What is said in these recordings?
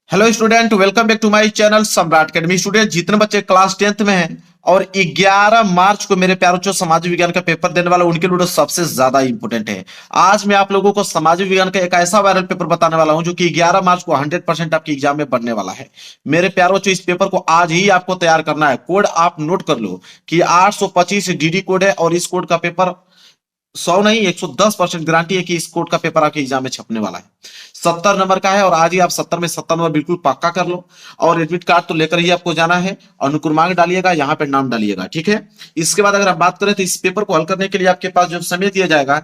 Hello student, welcome back to my channel Samrat academy. Student, जितने बच्चे class 10th में हैं और 11 मार्च को मेरे प्यारों जो समाज विज्ञान का पेपर देने वाला उनके लिए सबसे ज्यादा इंपॉर्टेंट है। आज मैं आप लोगों को समाज विज्ञान का एक ऐसा वायरल पेपर बताने वाला हूं जो कि 11 मार्च को 100% आपके एग्जाम में बनने वाला है। मेरे प्यारों इस पेपर को आज ही आपको तैयार करना है। कोड आप नोट कर लो कि 825 डीडी कोड है और इस कोड का पेपर 100 नहीं 110% गारंटी है कि इस कोड का पेपर आपके एग्जाम में छपने वाला है। 70 नंबर का है और आज ही आप 70 में 70 नंबर बिल्कुल पक्का कर लो। और एडमिट कार्ड तो लेकर ही आपको जाना है। अनुक्रमांक डालिएगा, यहाँ पे नाम डालिएगा, ठीक है। इसके बाद अगर आप बात करें तो इस पेपर को हल करने के लिए आपके पास जो समय दिया जाएगा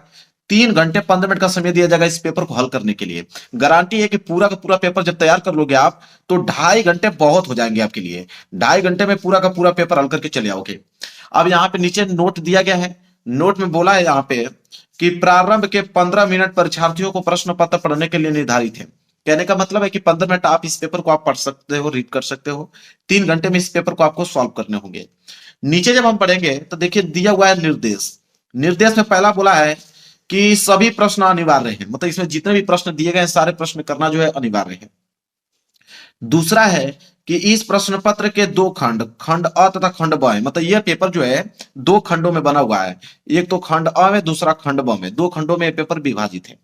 3 घंटे 15 मिनट का समय दिया जाएगा इस पेपर को हल करने के लिए। गारंटी है कि पूरा का पूरा पेपर जब तैयार कर लोगे आप तो 2.5 घंटे बहुत हो जाएंगे आपके लिए। 2.5 घंटे में पूरा का पूरा पेपर हल करके चले आओगे। अब यहाँ पे नीचे नोट दिया गया है। नोट में बोला है यहाँ पे कि प्रारंभ के 15 मिनट परीक्षार्थियों को प्रश्न पत्र पढ़ने के लिए निर्धारित है। कहने का मतलब है कि 15 मिनट आप इस पेपर को आप पढ़ सकते हो, रीड कर सकते हो। 3 घंटे में इस पेपर को आपको सॉल्व करने होंगे। नीचे जब हम पढ़ेंगे तो देखिए दिया हुआ है निर्देश। निर्देश में पहला बोला है कि सभी प्रश्न अनिवार्य हैं, मतलब इसमें जितने भी प्रश्न दिए गए हैं सारे प्रश्न करना जो है अनिवार्य है। दूसरा है कि इस प्रश्न पत्र के दो खंड, खंड अ तथा खंड ब है, मतलब यह पेपर जो है दो खंडों में बना हुआ है। एक तो खंड अ में, दूसरा खंड ब में, दो खंडों में यह पेपर विभाजित है।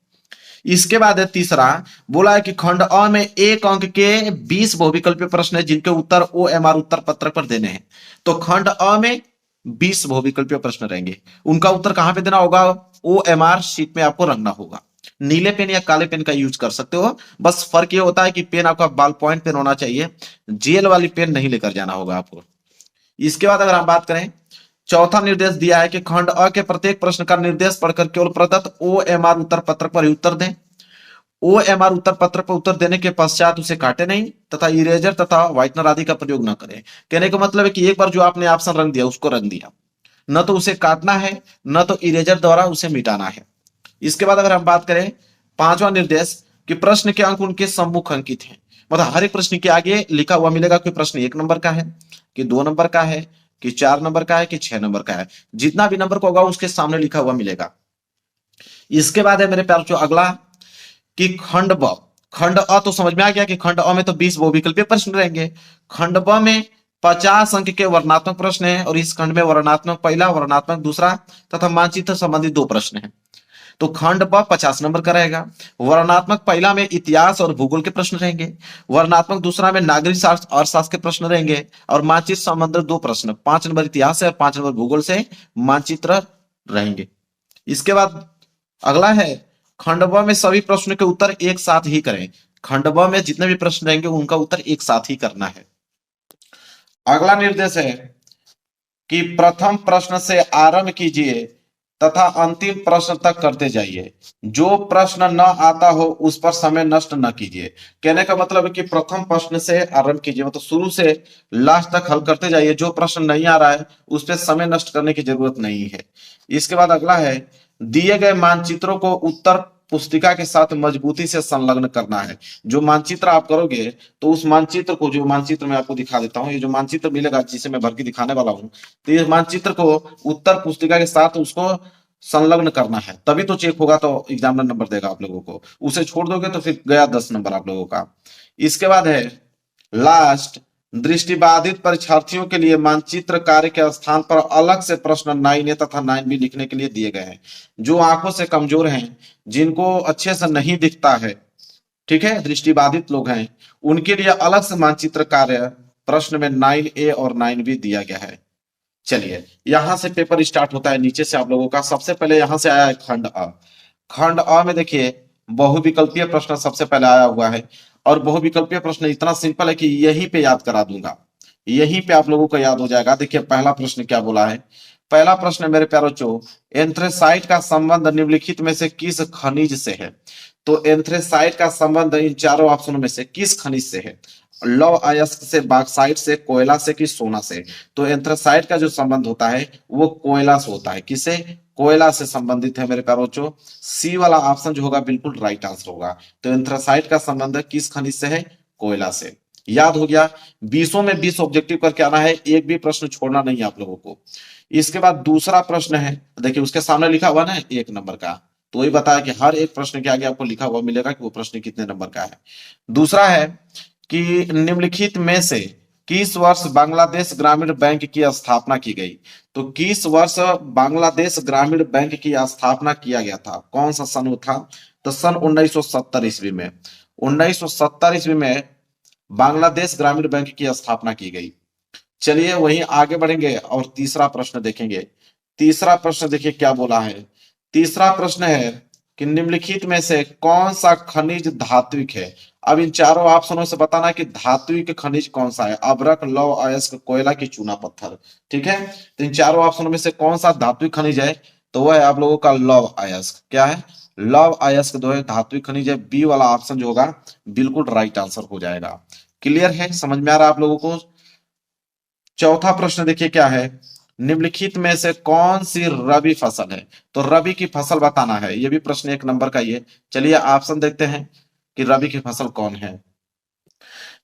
इसके बाद है तीसरा, बोला है कि खंड अ में 1 अंक के 20 बहुविकल्पीय प्रश्न है जिनके उत्तर OMR उत्तर पत्रक पर देने हैं। तो खंड अ में 20 बहुविकल्पीय प्रश्न रहेंगे, उनका उत्तर कहां पे देना होगा? OMR शीट में आपको रखना होगा। नीले पेन या काले पेन का यूज कर सकते हो, बस फर्क ये होता है कि पेन आपका बॉल पॉइंट पेन होना चाहिए, जेल वाली पेन नहीं लेकर जाना होगा आपको। इसके बाद अगर हम बात करें, चौथा निर्देश दिया है कि खंड अ के प्रत्येक प्रश्न का निर्देश पढ़कर केवल प्रदत्त OMR उत्तर पत्रक पर ही उत्तर दें। OMR उत्तर पत्र पर उत्तर देने के पश्चात उसे काटे नहीं तथा इरेजर तथा व्हाइटनर आदि का प्रयोग न करें। कहने का मतलब है कि एक बार जो आपने ऑप्शन रंग दिया उसको रंग दिया, न तो उसे काटना है न तो इरेजर द्वारा उसे मिटाना है। इसके बाद अगर हम बात करें, पांचवा निर्देश कि प्रश्न के अंक उनके सम्मुख अंकित हैं, मतलब हर एक प्रश्न के आगे लिखा हुआ मिलेगा कि प्रश्न 1 नंबर का है, कि 2 नंबर का है, कि 4 नंबर का है, कि 6 नंबर का है। जितना भी नंबर का होगा उसके सामने लिखा हुआ मिलेगा। इसके बाद है मेरे प्यार जो अगला कि खंड ब, खंड अ तो समझ में आ गया कि खंड अ में तो 20 बहुविकल्पीय प्रश्न रहेंगे। खंड ब में 50 अंक के वर्णनात्मक प्रश्न है और इस खंड में वर्णनात्मक पहला, वर्णनात्मक दूसरा तथा मानचित्र संबंधी 2 प्रश्न है। तो खंड ब 50 नंबर का रहेगा। वर्णनात्मक पहला में इतिहास और भूगोल के प्रश्न रहेंगे, वर्णनात्मक दूसरा में नागरिक शास्त्र अर्थशास्त्र के प्रश्न रहेंगे और मानचित्र संबंधी 2 प्रश्न, 5 नंबर इतिहास से और 5 नंबर भूगोल से मानचित्र रहेंगे। इसके बाद अगला है खंड ब में सभी प्रश्नों के उत्तर एक साथ ही करें। खंड ब में जितने भी प्रश्न रहेंगे उनका उत्तर एक साथ ही करना है। अगला निर्देश है कि प्रथम प्रश्न से आरंभ कीजिए तथा अंतिम प्रश्न तक करते जाइए। जो प्रश्न न आता हो उस पर समय नष्ट न कीजिए। कहने का मतलब है कि प्रथम प्रश्न से आरंभ कीजिए, मतलब शुरू से लास्ट तक हल करते जाइए। जो प्रश्न नहीं आ रहा है उस पर समय नष्ट करने की जरूरत नहीं है। इसके बाद अगला है दिए गए मानचित्रों को उत्तर पुस्तिका के साथ मजबूती से संलग्न करना है। जो मानचित्र आप करोगे तो उस मानचित्र को, जो मानचित्र मैं आपको दिखा देता हूँ, ये जो मानचित्र मिलेगा जिसे मैं भर के दिखाने वाला हूँ, तो ये मानचित्र को उत्तर पुस्तिका के साथ उसको संलग्न करना है, तभी तो चेक होगा, तो एग्जामिनर नंबर देगा आप लोगों को। उसे छोड़ दोगे तो फिर गया 10 नंबर आप लोगों का। इसके बाद है लास्ट, दृष्टिबाधित परीक्षार्थियों के लिए मानचित्र कार्य के स्थान पर अलग से प्रश्न 9A तथा 9B लिखने के लिए दिए गए हैं। जो आंखों से कमजोर हैं, जिनको अच्छे से नहीं दिखता है, ठीक है, दृष्टिबाधित लोग हैं, उनके लिए अलग से मानचित्र कार्य प्रश्न में 9A और 9B दिया गया है। चलिए यहां से पेपर स्टार्ट होता है नीचे से आप लोगों का। सबसे पहले यहां से आया है खंड अ। खंड अ में देखिए बहुविकल्पीय प्रश्न सबसे पहले आया हुआ है और बहुविकल्पीय प्रश्न इतना सिंपल है कि यहीं पे याद करा दूंगा, यहीं पे आप लोगों को याद हो जाएगा। देखिए पहला प्रश्न क्या बोला है। पहला प्रश्न मेरे प्यारो चो, एंथ्रेसाइट का संबंध निम्नलिखित में से किस खनिज से है? तो एंथ्रेसाइट का संबंध इन चारों ऑप्शनों में से किस खनिज से है? लौह अयस्क से, बॉक्साइट से, कोयला से, कि सोना से? तो एंथ्रेसाइट का जो संबंध होता है वो कोयला से होता है। किसे? कोयला से संबंधित है मेरे प्यारो बच्चों। सी वाला ऑप्शन जो होगा बिल्कुल राइट आंसर होगा। तो एंथ्रासाइट का संबंध किस खनिज से है? कोयला से। याद हो गया। 20 में 20 ऑब्जेक्टिव करके आना है, एक भी प्रश्न छोड़ना नहीं है आप लोगों को। इसके बाद दूसरा प्रश्न है, देखिए उसके सामने लिखा हुआ ना 1 नंबर का, तो वही बताया कि हर एक प्रश्न के आगे आपको लिखा हुआ मिलेगा कि वो प्रश्न कितने नंबर का है। दूसरा है कि निम्नलिखित में से किस वर्ष बांग्लादेश ग्रामीण बैंक की स्थापना की गई। तो किस वर्ष बांग्लादेश ग्रामीण बैंक की स्थापना किया गया था, कौन सा सन वो था। तो सन 1970 ईस्वी में, 1970 ईस्वी में बांग्लादेश ग्रामीण बैंक की स्थापना की गई। चलिए वहीं आगे बढ़ेंगे और तीसरा प्रश्न देखेंगे। तीसरा प्रश्न देखिए क्या बोला है। तीसरा प्रश्न है कि निम्नलिखित में से कौन सा खनिज धात्विक है। अब इन चारों ऑप्शनों से बताना कि धात्विक खनिज कौन सा है, अभ्रक, लौह अयस्क, कोयला की चूना पत्थर। ठीक है, तो इन चारों ऑप्शनों में से कौन सा धात्विक खनिज है, तो वह है आप लोगों का लौह अयस्क। क्या है, लौह अयस्क जो है धात्विक खनिज है। बी वाला ऑप्शन जो होगा बिल्कुल राइट आंसर हो जाएगा। क्लियर है, समझ में आ रहा है आप लोगों को। चौथा प्रश्न देखिए क्या है, निम्नलिखित में से कौन सी रबी फसल है। तो रबी की फसल बताना है, यह भी प्रश्न 1 नंबर का ही है। चलिए ऑप्शन देखते हैं कि रबी की फसल कौन है।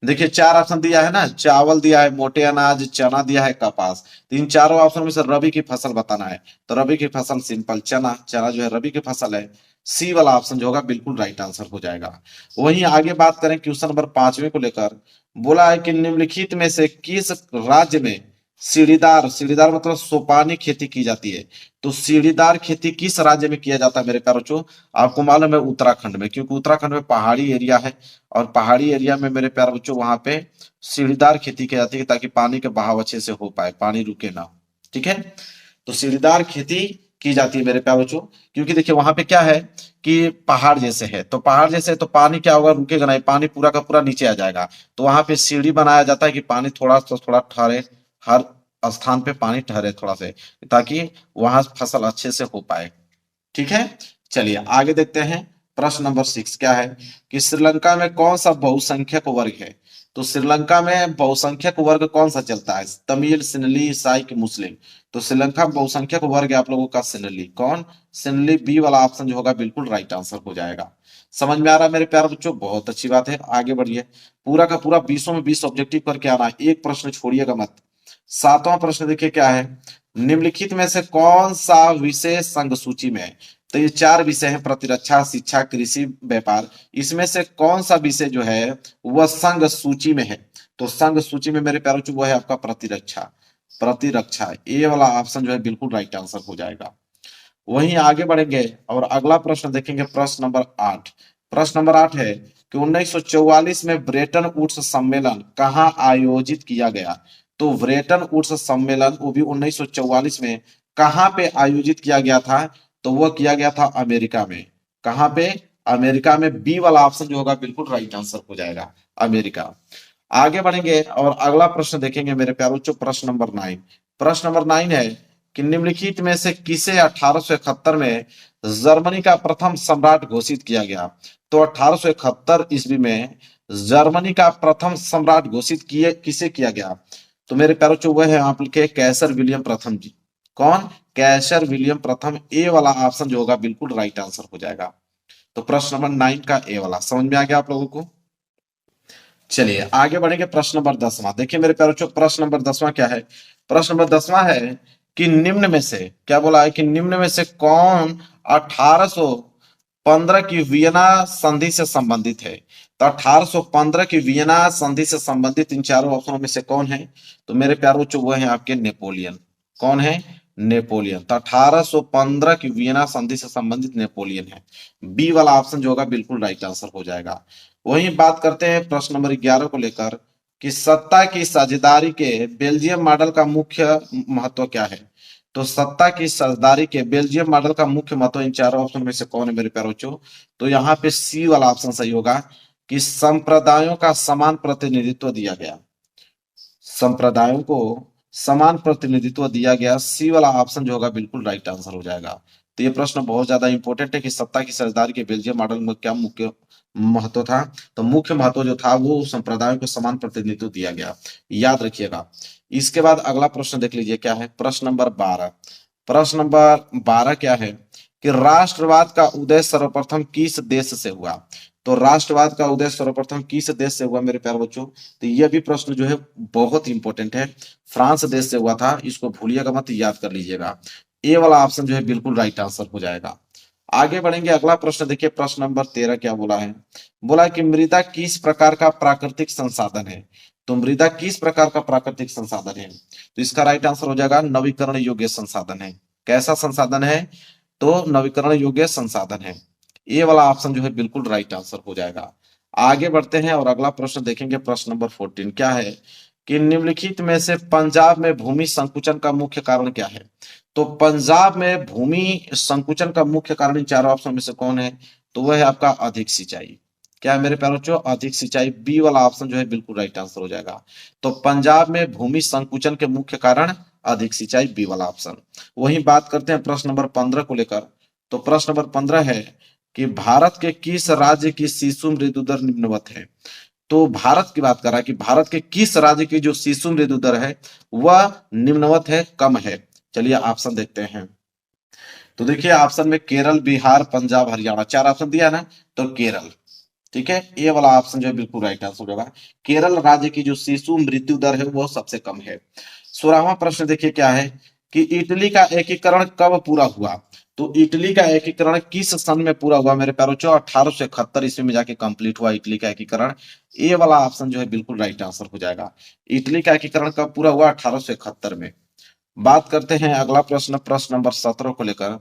देखिए 4 ऑप्शन दिया है ना, चावल दिया है, मोटे अनाज, चना दिया है, कपास। तो इन चारों ऑप्शन में से रबी की फसल बताना है। तो रबी की फसल सिंपल चना, चना जो है रबी की फसल है। सी वाला ऑप्शन जो होगा बिल्कुल राइट आंसर हो जाएगा। वहीं आगे बात करें क्वेश्चन नंबर 5वें को लेकर, बोला है कि निम्नलिखित में से किस राज्य में सीढ़ीदार, सीढ़ीदार मतलब सोपानी खेती की जाती है। तो सीढ़ीदार खेती किस राज्य में किया जाता है मेरे प्यारे बच्चों, आपको मालूम है उत्तराखंड में, क्योंकि उत्तराखंड में पहाड़ी एरिया है और पहाड़ी एरिया में मेरे प्यारे बच्चों वहां पे सीढ़ीदार खेती की जाती है ताकि पानी के बहाव अच्छे से हो पाए, पानी रुके ना। ठीक है, तो सीढ़ीदार खेती की जाती है मेरे प्यारे बच्चों, क्योंकि देखिए वहां पे क्या है कि पहाड़ जैसे है, तो पहाड़ जैसे है तो पानी क्या होगा, रुकेगा नहीं, पानी पूरा का पूरा नीचे आ जाएगा। तो वहां पे सीढ़ी बनाया जाता है कि पानी थोड़ा तो थोड़ा ठहरे, हर स्थान पे पानी ठहरे थोड़ा से, ताकि वहां फसल अच्छे से हो पाए। ठीक है, चलिए आगे देखते हैं। प्रश्न नंबर 6 क्या है कि श्रीलंका में कौन सा बहुसंख्यक वर्ग है। तो श्रीलंका में बहुसंख्यक वर्ग कौन सा चलता है, तमिल, सिंहली, ईसाई की मुस्लिम। तो श्रीलंका में बहुसंख्यक वर्ग है आप लोगों का सिंहली। कौन, सिंहली। बी वाला ऑप्शन जो होगा बिल्कुल राइट आंसर हो जाएगा। समझ में आ रहा है मेरे प्यारे बच्चों, बहुत अच्छी बात है। आगे बढ़िए, पूरा का पूरा 20 में 20 ऑब्जेक्टिव करके आना है, एक प्रश्न छोड़िएगा मत। 7वां प्रश्न देखिए क्या है, निम्नलिखित में से कौन सा विषय संघ सूची में है। तो ये 4 विषय हैं, प्रतिरक्षा, शिक्षा, कृषि, व्यापार। इसमें से कौन सा विषय जो है वह संघ सूची में है। तो संघ सूची में मेरे प्यारे बच्चों वो है आपका प्रतिरक्षा। प्रतिरक्षा, ए वाला ऑप्शन जो है बिल्कुल राइट आंसर हो जाएगा। वहीं आगे बढ़ेंगे और अगला प्रश्न देखेंगे, प्रश्न नंबर 8। प्रश्न नंबर 8 है कि 1944 में ब्रेटन वुड्स सम्मेलन कहाँ आयोजित किया गया। तो ब्रेटन वुड्स सम्मेलन वो भी 1944 में कहाँ पे आयोजित किया गया था, तो वह किया गया था अमेरिका में। कहाँ पे, अमेरिका में। बी वाला ऑप्शन जो होगा बिल्कुल राइट आंसर हो जाएगा, अमेरिका। आगे बढ़ेंगे और अगला प्रश्न देखेंगे मेरे प्यारे बच्चों, प्रश्न नंबर 9। प्रश्न नंबर 9 है कि निम्नलिखित में से किसे 1871 में जर्मनी का प्रथम सम्राट घोषित किया गया। तो 1871 ईस्वी में जर्मनी का प्रथम सम्राट घोषित किए किसे किया गया। तो मेरे प्यारे बच्चों वह है आपके कैसर विलियम प्रथम जी। कौन, कैसर विलियम प्रथम। ए वाला ऑप्शन जो होगा बिल्कुल राइट आंसर हो जाएगा। तो प्रश्न नंबर 9 का ए वाला समझ में आ गया आप लोगों को। चलिए आगे बढ़ेंगे, प्रश्न नंबर 10वां देखिए मेरे प्यारे बच्चों, प्रश्न नंबर 10वां क्या है। प्रश्न नंबर 10वां है कि निम्न में से, क्या बोला है कि निम्न में से कौन 1815 की वियना संधि से संबंधित है। तो 1815 की वियना संधि से संबंधित इन चारों ऑप्शनों में से कौन है। तो मेरे प्यारे बच्चों वो है आपके नेपोलियन। कौन है, नेपोलियन। तो 1815 की वियना संधि से संबंधित नेपोलियन है। बी वाला ऑप्शन जो होगा बिल्कुल राइट आंसर हो जाएगा। वहीं बात करते हैं प्रश्न नंबर 11 को लेकर कि सत्ता की साझेदारी के बेल्जियम मॉडल का मुख्य महत्व क्या है। तो सत्ता की साझेदारी के बेल्जियम मॉडल का मुख्य महत्व इन चारों ऑप्शन में से कौन है मेरे प्यारे बच्चों। तो यहाँ पे सी वाला ऑप्शन सही होगा कि संप्रदायों का समान प्रतिनिधित्व दिया गया। संप्रदायों को समान प्रतिनिधित्व दिया गया। सी वाला ऑप्शन जो होगा बिल्कुल राइट आंसर हो जाएगा। तो ये प्रश्न बहुत ज्यादा इंपॉर्टेंट है कि सत्ता की साझेदारी के बेल्जियम मॉडल में क्या मुख्य महत्व था। तो मुख्य महत्व जो था वो संप्रदायों को समान प्रतिनिधित्व दिया गया, याद रखिएगा। इसके बाद अगला प्रश्न देख लीजिए क्या है, प्रश्न नंबर 12। प्रश्न नंबर 12 क्या है कि राष्ट्रवाद का उदय सर्वप्रथम किस देश से हुआ। तो राष्ट्रवाद का उदय सर्वप्रथम किस देश से हुआ मेरे प्यारे बच्चों। तो यह भी प्रश्न जो है बहुत इंपॉर्टेंट है, फ्रांस देश से हुआ था। इसको भूलिएगा मत, याद कर लीजिएगा। ए वाला ऑप्शन जो है बिल्कुल राइट आंसर हो जाएगा। आगे बढ़ेंगे, अगला प्रश्न देखिए, प्रश्न नंबर 13 क्या बोला है। बोला कि मृदा किस प्रकार का प्राकृतिक संसाधन है। तो मृदा किस प्रकार का प्राकृतिक संसाधन है, तो इसका राइट आंसर हो जाएगा नवीकरण योग्य संसाधन है। कैसा संसाधन है, तो नवीकरण योग्य संसाधन है। ये वाला ऑप्शन जो है बिल्कुल राइट आंसर हो जाएगा। आगे बढ़ते हैं और अगला प्रश्न देखेंगे, प्रश्न नंबर 14 क्या है कि निम्नलिखित में से पंजाब में भूमि संकुचन का मुख्य कारण क्या है। तो पंजाब में भूमि संकुचन का मुख्य कारण इन चारों ऑप्शन में से कौन है, तो वह है आपका अधिक सिंचाई। क्या है मेरे प्यारे बच्चों, अधिक सिंचाई। बी वाला ऑप्शन जो है बिल्कुल राइट आंसर हो जाएगा। तो पंजाब में भूमि संकुचन के मुख्य कारण अधिक सिंचाई, बी वाला ऑप्शन। वहीं बात करते हैं प्रश्न नंबर 15 को लेकर। तो प्रश्न नंबर 15 है कि भारत के किस राज्य की शिशु मृत्यु दर निम्नवत है। तो भारत की बात कर रहा है कि भारत के किस राज्य की जो शिशु मृत्यु दर है वह निम्नवत है, कम है। चलिए ऑप्शन देखते हैं। तो देखिए ऑप्शन में केरल, बिहार, पंजाब, हरियाणा, चार ऑप्शन दिया है ना, तो केरल। ठीक है, ये वाला ऑप्शन जो है बिल्कुल राइट आंसर हो जाएगा। केरल राज्य की जो शिशु मृत्यु दर है वो सबसे कम है। 16वां प्रश्न देखिए क्या है कि इटली का एकीकरण कब पूरा हुआ। तो इटली का एकीकरण किस सन में पूरा हुआ मेरे प्यारे बच्चों, 1871 ईस्वी में जाके कंप्लीट हुआ इटली का एकीकरण। ये वाला ऑप्शन जो है बिल्कुल राइट आंसर हो जाएगा। इटली का एकीकरण कब पूरा हुआ, 1871 में। बात करते हैं अगला प्रश्न, प्रश्न नंबर 17 को लेकर।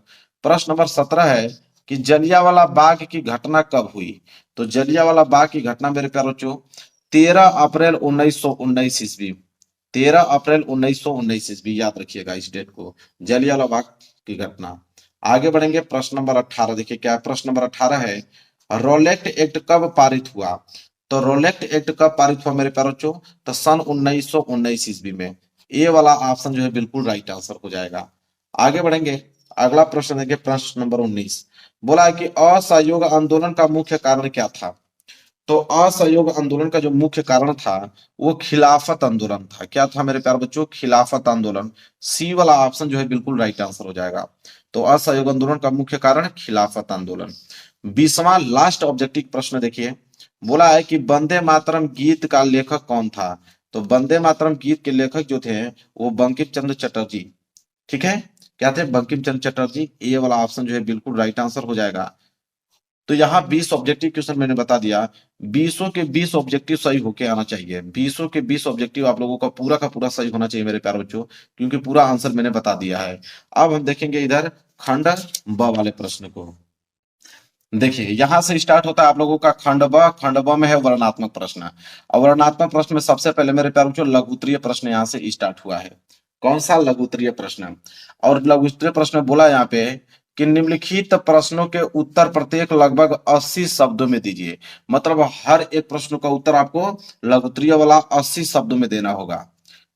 प्रश्न नंबर 17 है कि जलियांवाला बाग की घटना कब हुई। तो जलियांवाला बाग की घटना मेरे प्यारे बच्चों 13 अप्रैल 1919 ईस्वी। 13 अप्रैल 1919 ईस्वी, याद रखिएगा इस डेट को, जलियांवाला बाग की घटना। आगे बढ़ेंगे, प्रश्न नंबर 18 देखिए क्या है। प्रश्न नंबर 18 है रोलेक्ट एक्ट कब पारित हुआ। तो रोलेक्ट एक्ट कब पारित हुआ मेरे प्यारे बच्चों, तो सन 1919 ईस्वी में। ये वाला ऑप्शन जो है बिल्कुल राइट आंसर हो जाएगा। आगे बढ़ेंगे, अगला प्रश्न देखिए, प्रश्न नंबर 19। बोला है कि असहयोग आंदोलन का मुख्य कारण क्या था। तो असहयोग आंदोलन का जो मुख्य कारण था वो खिलाफत आंदोलन था। क्या था मेरे प्यारे बच्चों, खिलाफत आंदोलन। सी वाला ऑप्शन जो है बिल्कुल राइट आंसर हो जाएगा। तो असहयोग आंदोलन का मुख्य कारण खिलाफत आंदोलन। 20वां लास्ट ऑब्जेक्टिव प्रश्न देखिए। बोला है कि वंदे मातरम गीत का लेखक कौन था। तो वंदे मातरम गीत के लेखक जो थे वो बंकिम चंद्र चटर्जी। ठीक है, क्या थे, बंकिम चंद्र चटर्जी। ये वाला ऑप्शन जो है बिल्कुल राइट आंसर हो जाएगा। तो यहाँ 20 ऑब्जेक्टिव क्वेश्चन मैंने बता दिया, 20 के 20 ऑब्जेक्टिव सही होके आना चाहिए। 20 के 20 ऑब्जेक्टिव आप लोगों का पूरा सही होना चाहिए मेरे प्यारे बच्चों, क्योंकि पूरा आंसर मैंने बता दिया है। अब हम देखेंगे इधर खंड ब वाले प्रश्न को। देखिए यहां से स्टार्ट होता है आप लोगों का खंड ब। खंड ब में है वर्णनात्मक प्रश्न, और वर्णनात्मक प्रश्न में सबसे पहले मेरे प्यारे बच्चों लघुत्तरीय प्रश्न यहाँ से स्टार्ट हुआ है। कौन सा, लघुत्तरीय प्रश्न। और लघुत्तरीय प्रश्न में बोला यहाँ पे कि निम्नलिखित प्रश्नों के उत्तर प्रत्येक लगभग 80 शब्दों में दीजिए। मतलब हर एक प्रश्न का उत्तर आपको लघुत्तरीय वाला 80 शब्दों में देना होगा।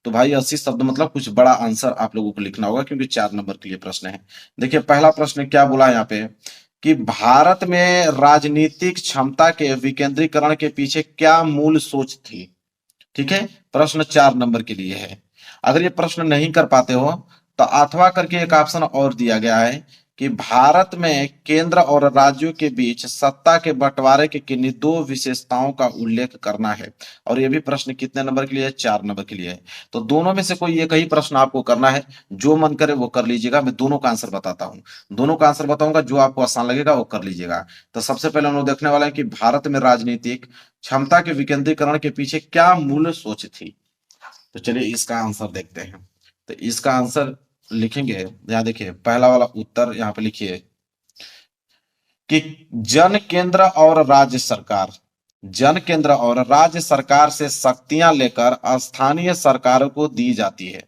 तो भाई 80 शब्द मतलब कुछ बड़ा आंसर आप लोगों को लिखना होगा, क्योंकि 4 नंबर के लिए प्रश्न है। देखिए पहला प्रश्न क्या बोला है यहाँ पे कि भारत में राजनीतिक क्षमता के विकेंद्रीकरण के पीछे क्या मूल सोच थी। ठीक है, प्रश्न 4 नंबर के लिए है। अगर ये प्रश्न नहीं कर पाते हो तो अथवा करके एक ऑप्शन और दिया गया है कि भारत में केंद्र और राज्यों के बीच सत्ता के बंटवारे के किन्हीं दो विशेषताओं का उल्लेख करना है। और ये भी प्रश्न कितने नंबर के लिए है, 4 नंबर के लिए है। तो दोनों में से कोई एक ही प्रश्न आपको करना है, जो मन करे वो कर लीजिएगा। मैं दोनों का आंसर बताता हूँ, दोनों का आंसर बताऊंगा, जो आपको आसान लगेगा वो कर लीजिएगा। तो सबसे पहले हम लोग देखने वाला है कि भारत में राजनीतिक क्षमता के विकेंद्रीकरण के पीछे क्या मूल सोच थी। तो चलिए इसका आंसर देखते हैं। तो इसका आंसर लिखेंगे, यहाँ देखिए पहला वाला उत्तर यहाँ पे लिखिए कि जन केंद्र और राज्य सरकार, जन केंद्र और राज्य सरकार से शक्तियां लेकर स्थानीय सरकारों को दी जाती है।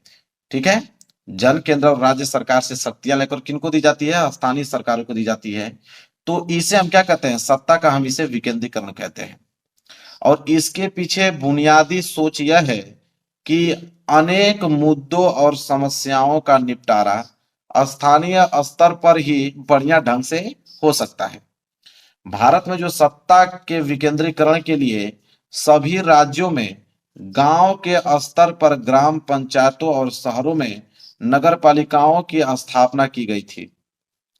ठीक है, जन केंद्र और राज्य सरकार से शक्तियां लेकर किनको दी जाती है, स्थानीय सरकारों को दी जाती है। तो इसे हम क्या कहते हैं, सत्ता का हम इसे विकेंद्रीकरण कहते हैं। और इसके पीछे बुनियादी सोच यह है कि अनेक मुद्दों और समस्याओं का निपटारा स्थानीय स्तर पर ही बढ़िया ढंग से हो सकता है। भारत में जो सत्ता के विकेंद्रीकरण के लिए सभी राज्यों में गांव के स्तर पर ग्राम पंचायतों और शहरों में नगर पालिकाओं की स्थापना की गई थी।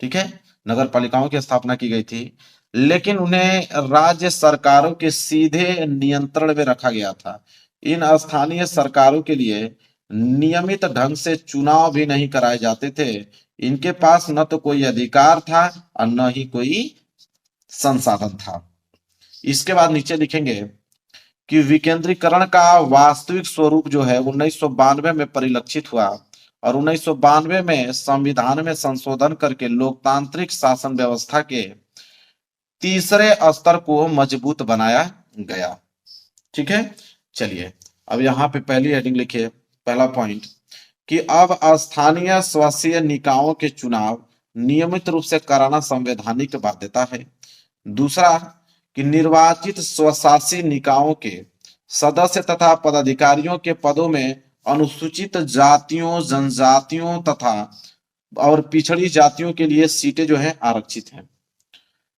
ठीक है, नगर पालिकाओं की स्थापना की गई थी, लेकिन उन्हें राज्य सरकारों के सीधे नियंत्रण में रखा गया था। इन स्थानीय सरकारों के लिए नियमित ढंग से चुनाव भी नहीं कराए जाते थे। इनके पास न तो कोई अधिकार था और न ही कोई संसाधन था। इसके बाद नीचे लिखेंगे कि विकेंद्रीकरण का वास्तविक स्वरूप जो है 1992 में परिलक्षित हुआ और 1992 में संविधान में संशोधन करके लोकतांत्रिक शासन व्यवस्था के तीसरे स्तर को मजबूत बनाया गया। ठीक है, चलिए अब यहाँ पे पहली हेडिंग लिखिए, पहला पॉइंट कि अब स्थानीय स्वशासी निकायों के चुनाव नियमित रूप से कराना संवैधानिक बाध्यता है। दूसरा कि निर्वाचित स्वशासी निकायों के सदस्य तथा पदाधिकारियों के पदों में अनुसूचित जातियों, जनजातियों तथा और पिछड़ी जातियों के लिए सीटें जो है आरक्षित हैं।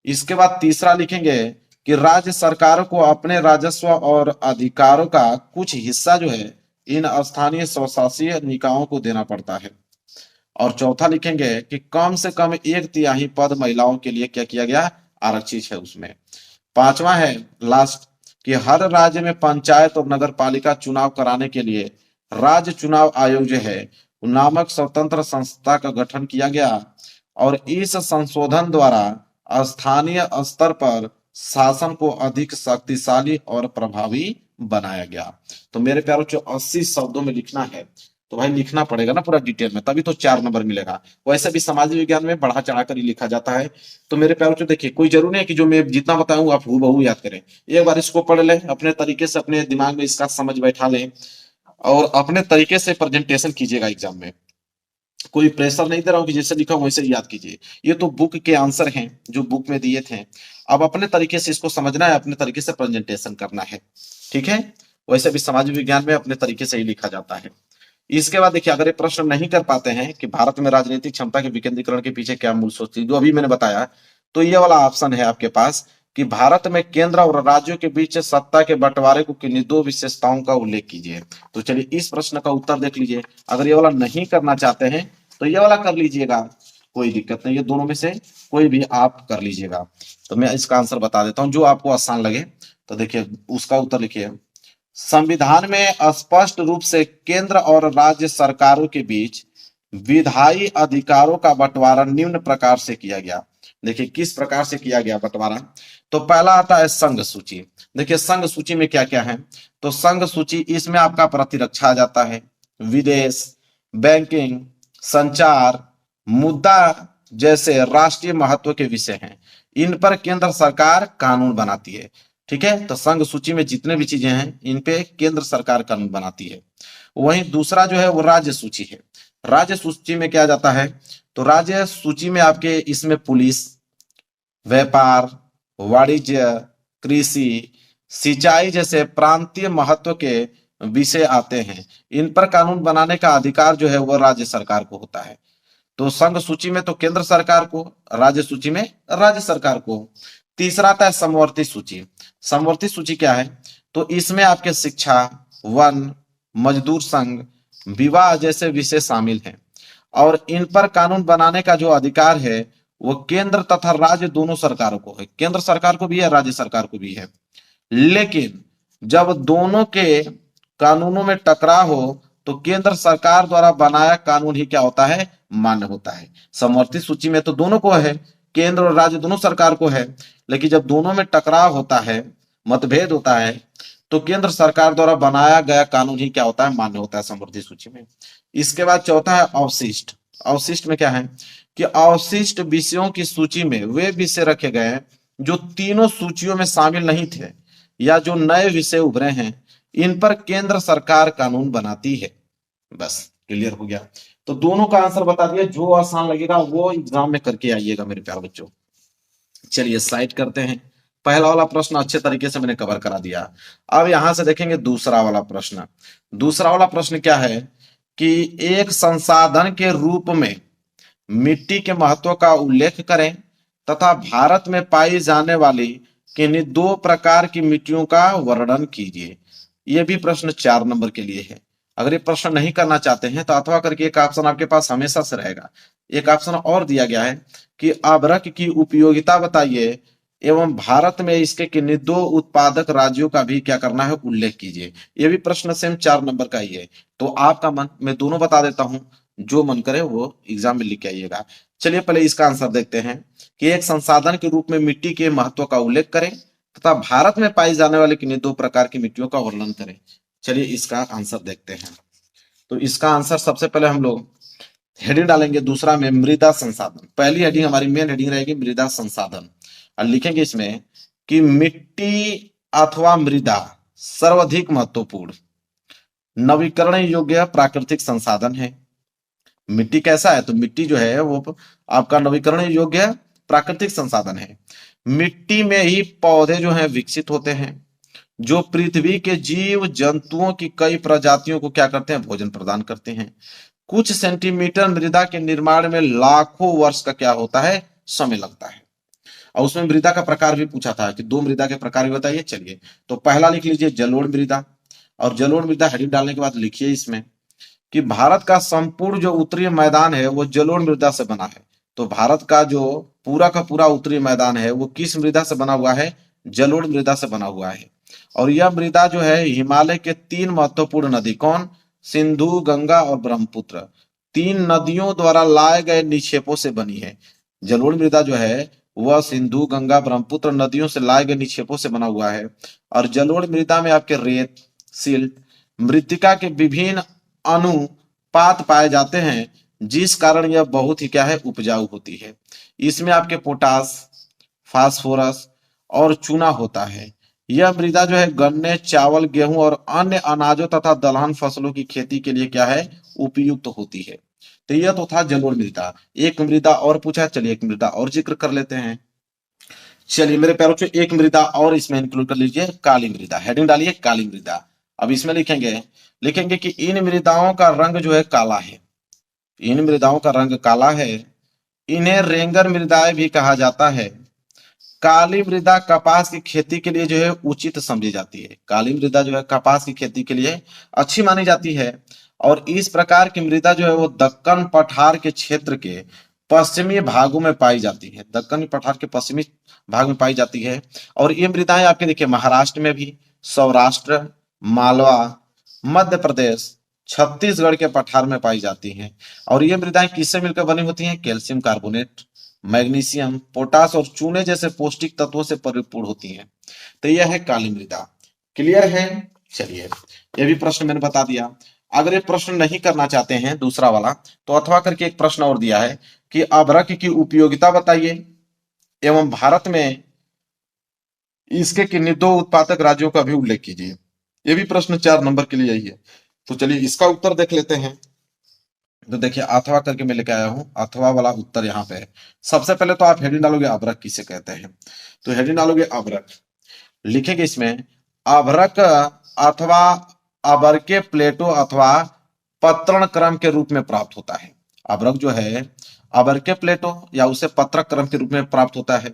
इसके बाद तीसरा लिखेंगे कि राज्य सरकारों को अपने राजस्व और अधिकारों का कुछ हिस्सा जो है इन स्थानीय स्वशासी निकायों को देना पड़ता है। और चौथा लिखेंगे कि कम से कम 1/3 पद महिलाओं के लिए क्या किया गया, आरक्षित है उसमें। पांचवा है लास्ट कि हर राज्य में पंचायत और नगर पालिका चुनाव कराने के लिए राज्य चुनाव आयोग जो है नामक स्वतंत्र संस्था का गठन किया गया और इस संशोधन द्वारा स्थानीय स्तर पर शासन को अधिक शक्तिशाली और प्रभावी बनाया गया। तो मेरे प्यारों, जो 80 शब्दों में लिखना है तो भाई लिखना पड़ेगा ना पूरा डिटेल में, तभी तो 4 नंबर मिलेगा। वैसे भी समाज विज्ञान में बढ़ा चढ़ा कर ही लिखा जाता है। तो मेरे प्यारों, जो देखिए कोई जरूरी नहीं है कि जो मैं जितना बताऊं आप हूबहू याद करें। एक बार इसको पढ़ लें, अपने तरीके से अपने दिमाग में इसका समझ बैठा लें और अपने तरीके से प्रेजेंटेशन कीजिएगा एग्जाम में। कोई प्रेशर नहीं दे रहा हूं कि जैसे लिखा हूं वैसे ही याद कीजिए। ये तो बुक के आंसर हैं जो बुक में दिए थे। अब अपने तरीके से इसको समझना है, अपने तरीके से प्रेजेंटेशन करना है। ठीक है, वैसे भी समाज विज्ञान में अपने तरीके से ही लिखा जाता है। इसके बाद देखिए, अगर ये प्रश्न नहीं कर पाते हैं कि भारत में राजनीतिक क्षमता के विकेंद्रीकरण के पीछे क्या मूल सोच थी, जो अभी मैंने बताया, तो ये वाला ऑप्शन है आपके पास कि भारत में केंद्र और राज्यों के बीच सत्ता के बंटवारे को किन्हीं 2 विशेषताओं का उल्लेख कीजिए। तो चलिए इस प्रश्न का उत्तर देख लीजिए। अगर ये वाला नहीं करना चाहते हैं तो ये वाला कर लीजिएगा, कोई दिक्कत नहीं, ये दोनों में से कोई भी आप कर लीजिएगा। तो मैं इसका आंसर बता देता हूं जो आपको आसान लगे। तो देखिए उसका उत्तर लिखिए, संविधान में स्पष्ट रूप से केंद्र और राज्य सरकारों के बीच विधायी अधिकारों का बंटवारा निम्न प्रकार से किया गया। देखिए किस प्रकार से किया गया बंटवारा। तो पहला आता है संघ सूची। देखिए संघ सूची में क्या क्या है, तो संघ सूची इसमें आपका प्रतिरक्षा आ जाता है, विदेश, बैंकिंग, संचार, मुद्दा जैसे राष्ट्रीय महत्व के विषय हैं, इन पर केंद्र सरकार कानून बनाती है। ठीक है, तो संघ सूची में जितने भी चीजें हैं इन पे केंद्र सरकार कानून बनाती है। वहीं दूसरा जो है वो राज्य सूची है। राज्य सूची में क्या जाता है, तो राज्य सूची में आपके इसमें पुलिस, व्यापार, वाणिज्य, कृषि, सिंचाई जैसे प्रांतीय महत्व के विषय आते हैं। इन पर कानून बनाने का अधिकार जो है वो राज्य सरकार को होता है। तो संघ सूची में तो केंद्र सरकार को, राज्य सूची में राज्य सरकार को। तीसरा आता है समवर्ती सूची। समवर्ती सूची क्या है, तो इसमें आपके शिक्षा, वन, मजदूर संघ, विवाह जैसे विषय शामिल हैं और इन पर कानून बनाने का जो अधिकार है वो केंद्र तथा राज्य दोनों सरकारों को है। केंद्र सरकार को भी है, राज्य सरकार को भी है। लेकिन जब दोनों के कानूनों में टकराव हो तो केंद्र सरकार द्वारा बनाया कानून ही क्या होता है, मान्य होता है। समवर्ती सूची में तो दोनों को है, केंद्र और राज्य दोनों सरकार को है, लेकिन जब दोनों में टकराव होता है, मतभेद होता है, तो केंद्र सरकार द्वारा बनाया गया कानून ही क्या होता है, मान्य होता है समवर्ती सूची में। इसके बाद चौथा है अवशिष्ट। अवशिष्ट में क्या है कि अवशिष्ट विषयों की सूची में वे विषय रखे गए हैं जो तीनों सूचियों में शामिल नहीं थे या जो नए विषय उभरे हैं, इन पर केंद्र सरकार कानून बनाती है। बस क्लियर हो गया। तो दोनों का आंसर बता दिया, जो आसान लगेगा वो एग्जाम में करके आइएगा मेरे प्यारे बच्चों। चलिए स्लाइड करते हैं। पहला वाला प्रश्न अच्छे तरीके से मैंने कवर करा दिया। अब यहां से देखेंगे दूसरा वाला प्रश्न। दूसरा वाला प्रश्न क्या है कि एक संसाधन के रूप में मिट्टी के महत्व का उल्लेख करें तथा भारत में पाई जाने वाली किन्हीं 2 प्रकार की मिट्टियों का वर्णन कीजिए। यह भी प्रश्न 4 नंबर के लिए है। अगर ये प्रश्न नहीं करना चाहते हैं तो अथवा करके एक ऑप्शन आपके पास हमेशा से रहेगा। एक ऑप्शन और दिया गया है कि अभ्रक की उपयोगिता बताइए एवं भारत में इसके किन्हीं 2 उत्पादक राज्यों का भी क्या करना है, उल्लेख कीजिए। ये भी प्रश्न सेम 4 नंबर का ही है। तो आपका मन, मैं दोनों बता देता हूं। जो मन करे वो एग्जाम में लिख के आइएगा। चलिए पहले इसका आंसर देखते हैं कि एक संसाधन के रूप में मिट्टी के महत्व का उल्लेख करें तथा भारत में पाई जाने वाली किन्हीं दो प्रकार की मिट्टियों का वर्णन करें। चलिए इसका आंसर देखते हैं। तो इसका आंसर सबसे पहले हम लोग हेडिंग डालेंगे दूसरा में मृदा संसाधन। पहली हेडिंग हमारी मेन हेडिंग रहेगी मृदा संसाधन, और लिखेंगे इसमें कि मिट्टी अथवा मृदा सर्वाधिक महत्वपूर्ण नवीकरण योग्य प्राकृतिक संसाधन है। मिट्टी कैसा है? तो मिट्टी जो है वो आपका नवीकरण योग्य प्राकृतिक संसाधन है। मिट्टी में ही पौधे जो हैं विकसित होते हैं, जो पृथ्वी के जीव जंतुओं की कई प्रजातियों को क्या करते हैं? भोजन प्रदान करते हैं। कुछ सेंटीमीटर मृदा के निर्माण में लाखों वर्ष का क्या होता है? समय लगता है। और उसमें मृदा का प्रकार भी पूछा था कि दो मृदा के प्रकार भी बताइए। चलिए तो पहला लिख लीजिए जलोढ़ मृदा, और जलोढ़ मृदा हेडिंग डालने के बाद लिखिए इसमें कि भारत का संपूर्ण जो उत्तरी मैदान है वो जलोढ़ मृदा से बना है। तो भारत का जो पूरा का पूरा उत्तरी मैदान है वो किस मृदा से बना हुआ है? जलोढ़ मृदा से बना हुआ है। और यह मृदा जो है हिमालय के तीन महत्वपूर्ण नदी, कौन? सिंधु, गंगा और ब्रह्मपुत्र, तीन नदियों द्वारा लाए गए निक्षेपों से बनी है। जलोढ़ मृदा जो है वह सिंधु, गंगा, ब्रह्मपुत्र नदियों से लाए गए निक्षेपों से बना हुआ है। और जलोढ़ मृदा में आपके रेत, सिल्ट, मृत्तिका के विभिन्न अनुपात पाए जाते हैं, जिस कारण यह बहुत ही क्या है? उपजाऊ होती है। इसमें आपके पोटास, फास्फोरस और चूना होता है। यह मृदा जो है गन्ने, चावल, गेहूं और अन्य अनाजों तथा दलहन फसलों की खेती के लिए क्या है? उपयुक्त होती है। तो यह तो था जलोढ़ मृदा। एक मृदा और पूछा, चलिए एक मृदा और जिक्र कर लेते हैं। चलिए मेरे प्यारों से एक मृदा और इसमें इंक्लूड कर लीजिए, काली मृदा। हेडिंग डालिए काली मृदा। अब इसमें लिखेंगे लिखेंगे कि इन मृदाओं का रंग जो है काला है। इन मृदाओं का रंग काला है। इन्हें रेंगर मृदाएं भी कहा जाता है। काली मृदा कपास की खेती के लिए जो है उचित समझी जाती है। काली मृदा जो है कपास की खेती के लिए अच्छी मानी जाती है। और इस प्रकार की मृदा जो है वो दक्कन पठार के क्षेत्र के पश्चिमी भागों में पाई जाती है। दक्कन पठार के पश्चिमी भाग में पाई जाती है। और ये मृदाएं आपके देखिए महाराष्ट्र में भी, सौराष्ट्र, मालवा, मध्य प्रदेश, छत्तीसगढ़ के पठार में पाई जाती हैं। और ये मृदाएं किससे मिलकर बनी होती हैं? कैल्शियम कार्बोनेट, मैग्नीशियम, पोटास और चूने जैसे पौष्टिक तत्वों से परिपूर्ण होती हैं। तो यह है काली मृदा। क्लियर है? चलिए ये भी प्रश्न मैंने बता दिया। अगर ये प्रश्न नहीं करना चाहते हैं दूसरा वाला, तो अथवा करके एक प्रश्न और दिया है कि अभ्रक की उपयोगिता बताइए एवं भारत में इसके किन्हीं दो उत्पादक राज्यों का भी उल्लेख कीजिए। ये भी प्रश्न 4 नंबर के लिए यही है। तो चलिए इसका उत्तर देख लेते हैं। तो देखिए अथवा करके मैं लेके आया हूं, अथवा वाला उत्तर यहाँ पे है। सबसे पहले तो आप हेडिंग डालोगे अभ्रक किसे कहते हैं। तो हेडिंग डालोगे अभ्रक, लिखेंगे इसमें अभ्रक अथवा अबरके प्लेटो अथवा पत्रण क्रम के रूप में प्राप्त होता है। अभ्रक जो है अबरके प्लेटो या उसे पत्रक क्रम के रूप में प्राप्त होता है।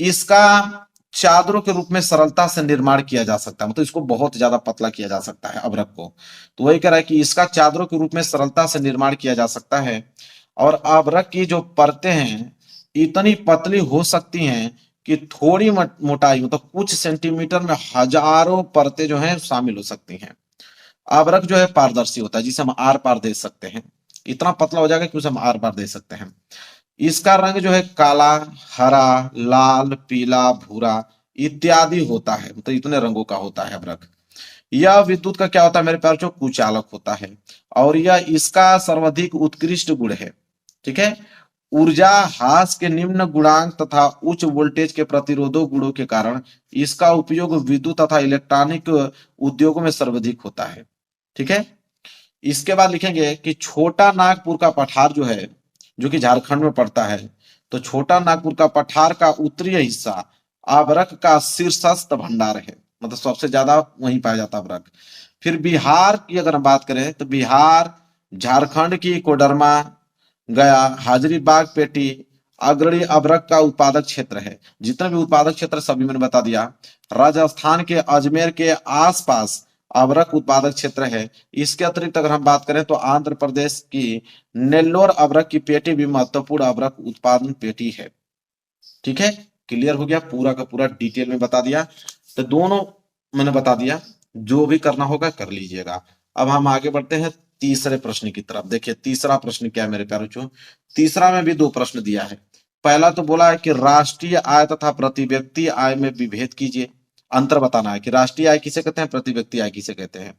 इसका चादरों के रूप में सरलता से निर्माण किया जा सकता है, मतलब इसको बहुत ज्यादा पतला किया जा सकता है अभ्रक को। तो वही कह रहा है कि इसका चादरों के रूप में सरलता से निर्माण किया जा सकता है। और अभ्रक की जो परतें हैं इतनी पतली हो सकती हैं कि थोड़ी मोटाई मतलब कुछ सेंटीमीटर में हजारों परतें जो हैं शामिल हो सकती हैं। अभ्रक जो है पारदर्शी होता है, जिसे हम आर पार दे सकते हैं। इतना पतला हो जाएगा कि उसे हम आर पार दे सकते हैं। इसका रंग जो है काला, हरा, लाल, पीला, भूरा इत्यादि होता है, मतलब इतने रंगों का होता है अभ्रक। यह विद्युत का क्या होता है मेरे प्यार, जो कुचालक होता है। और यह इसका सर्वाधिक उत्कृष्ट गुण है। ठीक है। ऊर्जा ह्रास के निम्न गुणांक तथा उच्च वोल्टेज के प्रतिरोधक गुणों के कारण इसका उपयोग विद्युत तथा इलेक्ट्रॉनिक उद्योगों में सर्वाधिक होता है। ठीक है। इसके बाद लिखेंगे कि छोटा नागपुर का पठार जो है, जो कि झारखंड में पड़ता है, तो छोटा नागपुर का पठार का उत्तरी हिस्सा अभ्रक का शीर्षस्थ भंडार है, मतलब सबसे ज्यादा वहीं पाया जाता है अभ्रक। फिर बिहार की अगर हम बात करें तो बिहार, झारखंड की कोडरमा, गया, हाजरीबाग, पेटी अग्रणी अभ्रक का उत्पादक क्षेत्र है। जितने भी उत्पादक क्षेत्र सभी मैंने बता दिया। राजस्थान के अजमेर के आसपास अभ्रक उत्पादक क्षेत्र है। इसके अतिरिक्त अगर हम बात करें तो आंध्र प्रदेश की नेल्लोर अभ्रक की पेटी भी महत्वपूर्ण अभ्रक उत्पादन पेटी है। ठीक है। क्लियर हो गया, पूरा का पूरा डिटेल में बता दिया। तो दोनों मैंने बता दिया, जो भी करना होगा कर लीजिएगा। अब हम आगे बढ़ते हैं तीसरे प्रश्न की तरफ। देखिए तीसरा प्रश्न क्या है मेरे प्यारे बच्चों, तीसरा में भी दो प्रश्न दिया है। पहला तो बोला है कि राष्ट्रीय आय तथा प्रति व्यक्ति आय में विभेद कीजिए, अंतर बताना है कि राष्ट्रीय आय किसे कहते हैं, प्रति व्यक्ति आय किसे कहते हैं।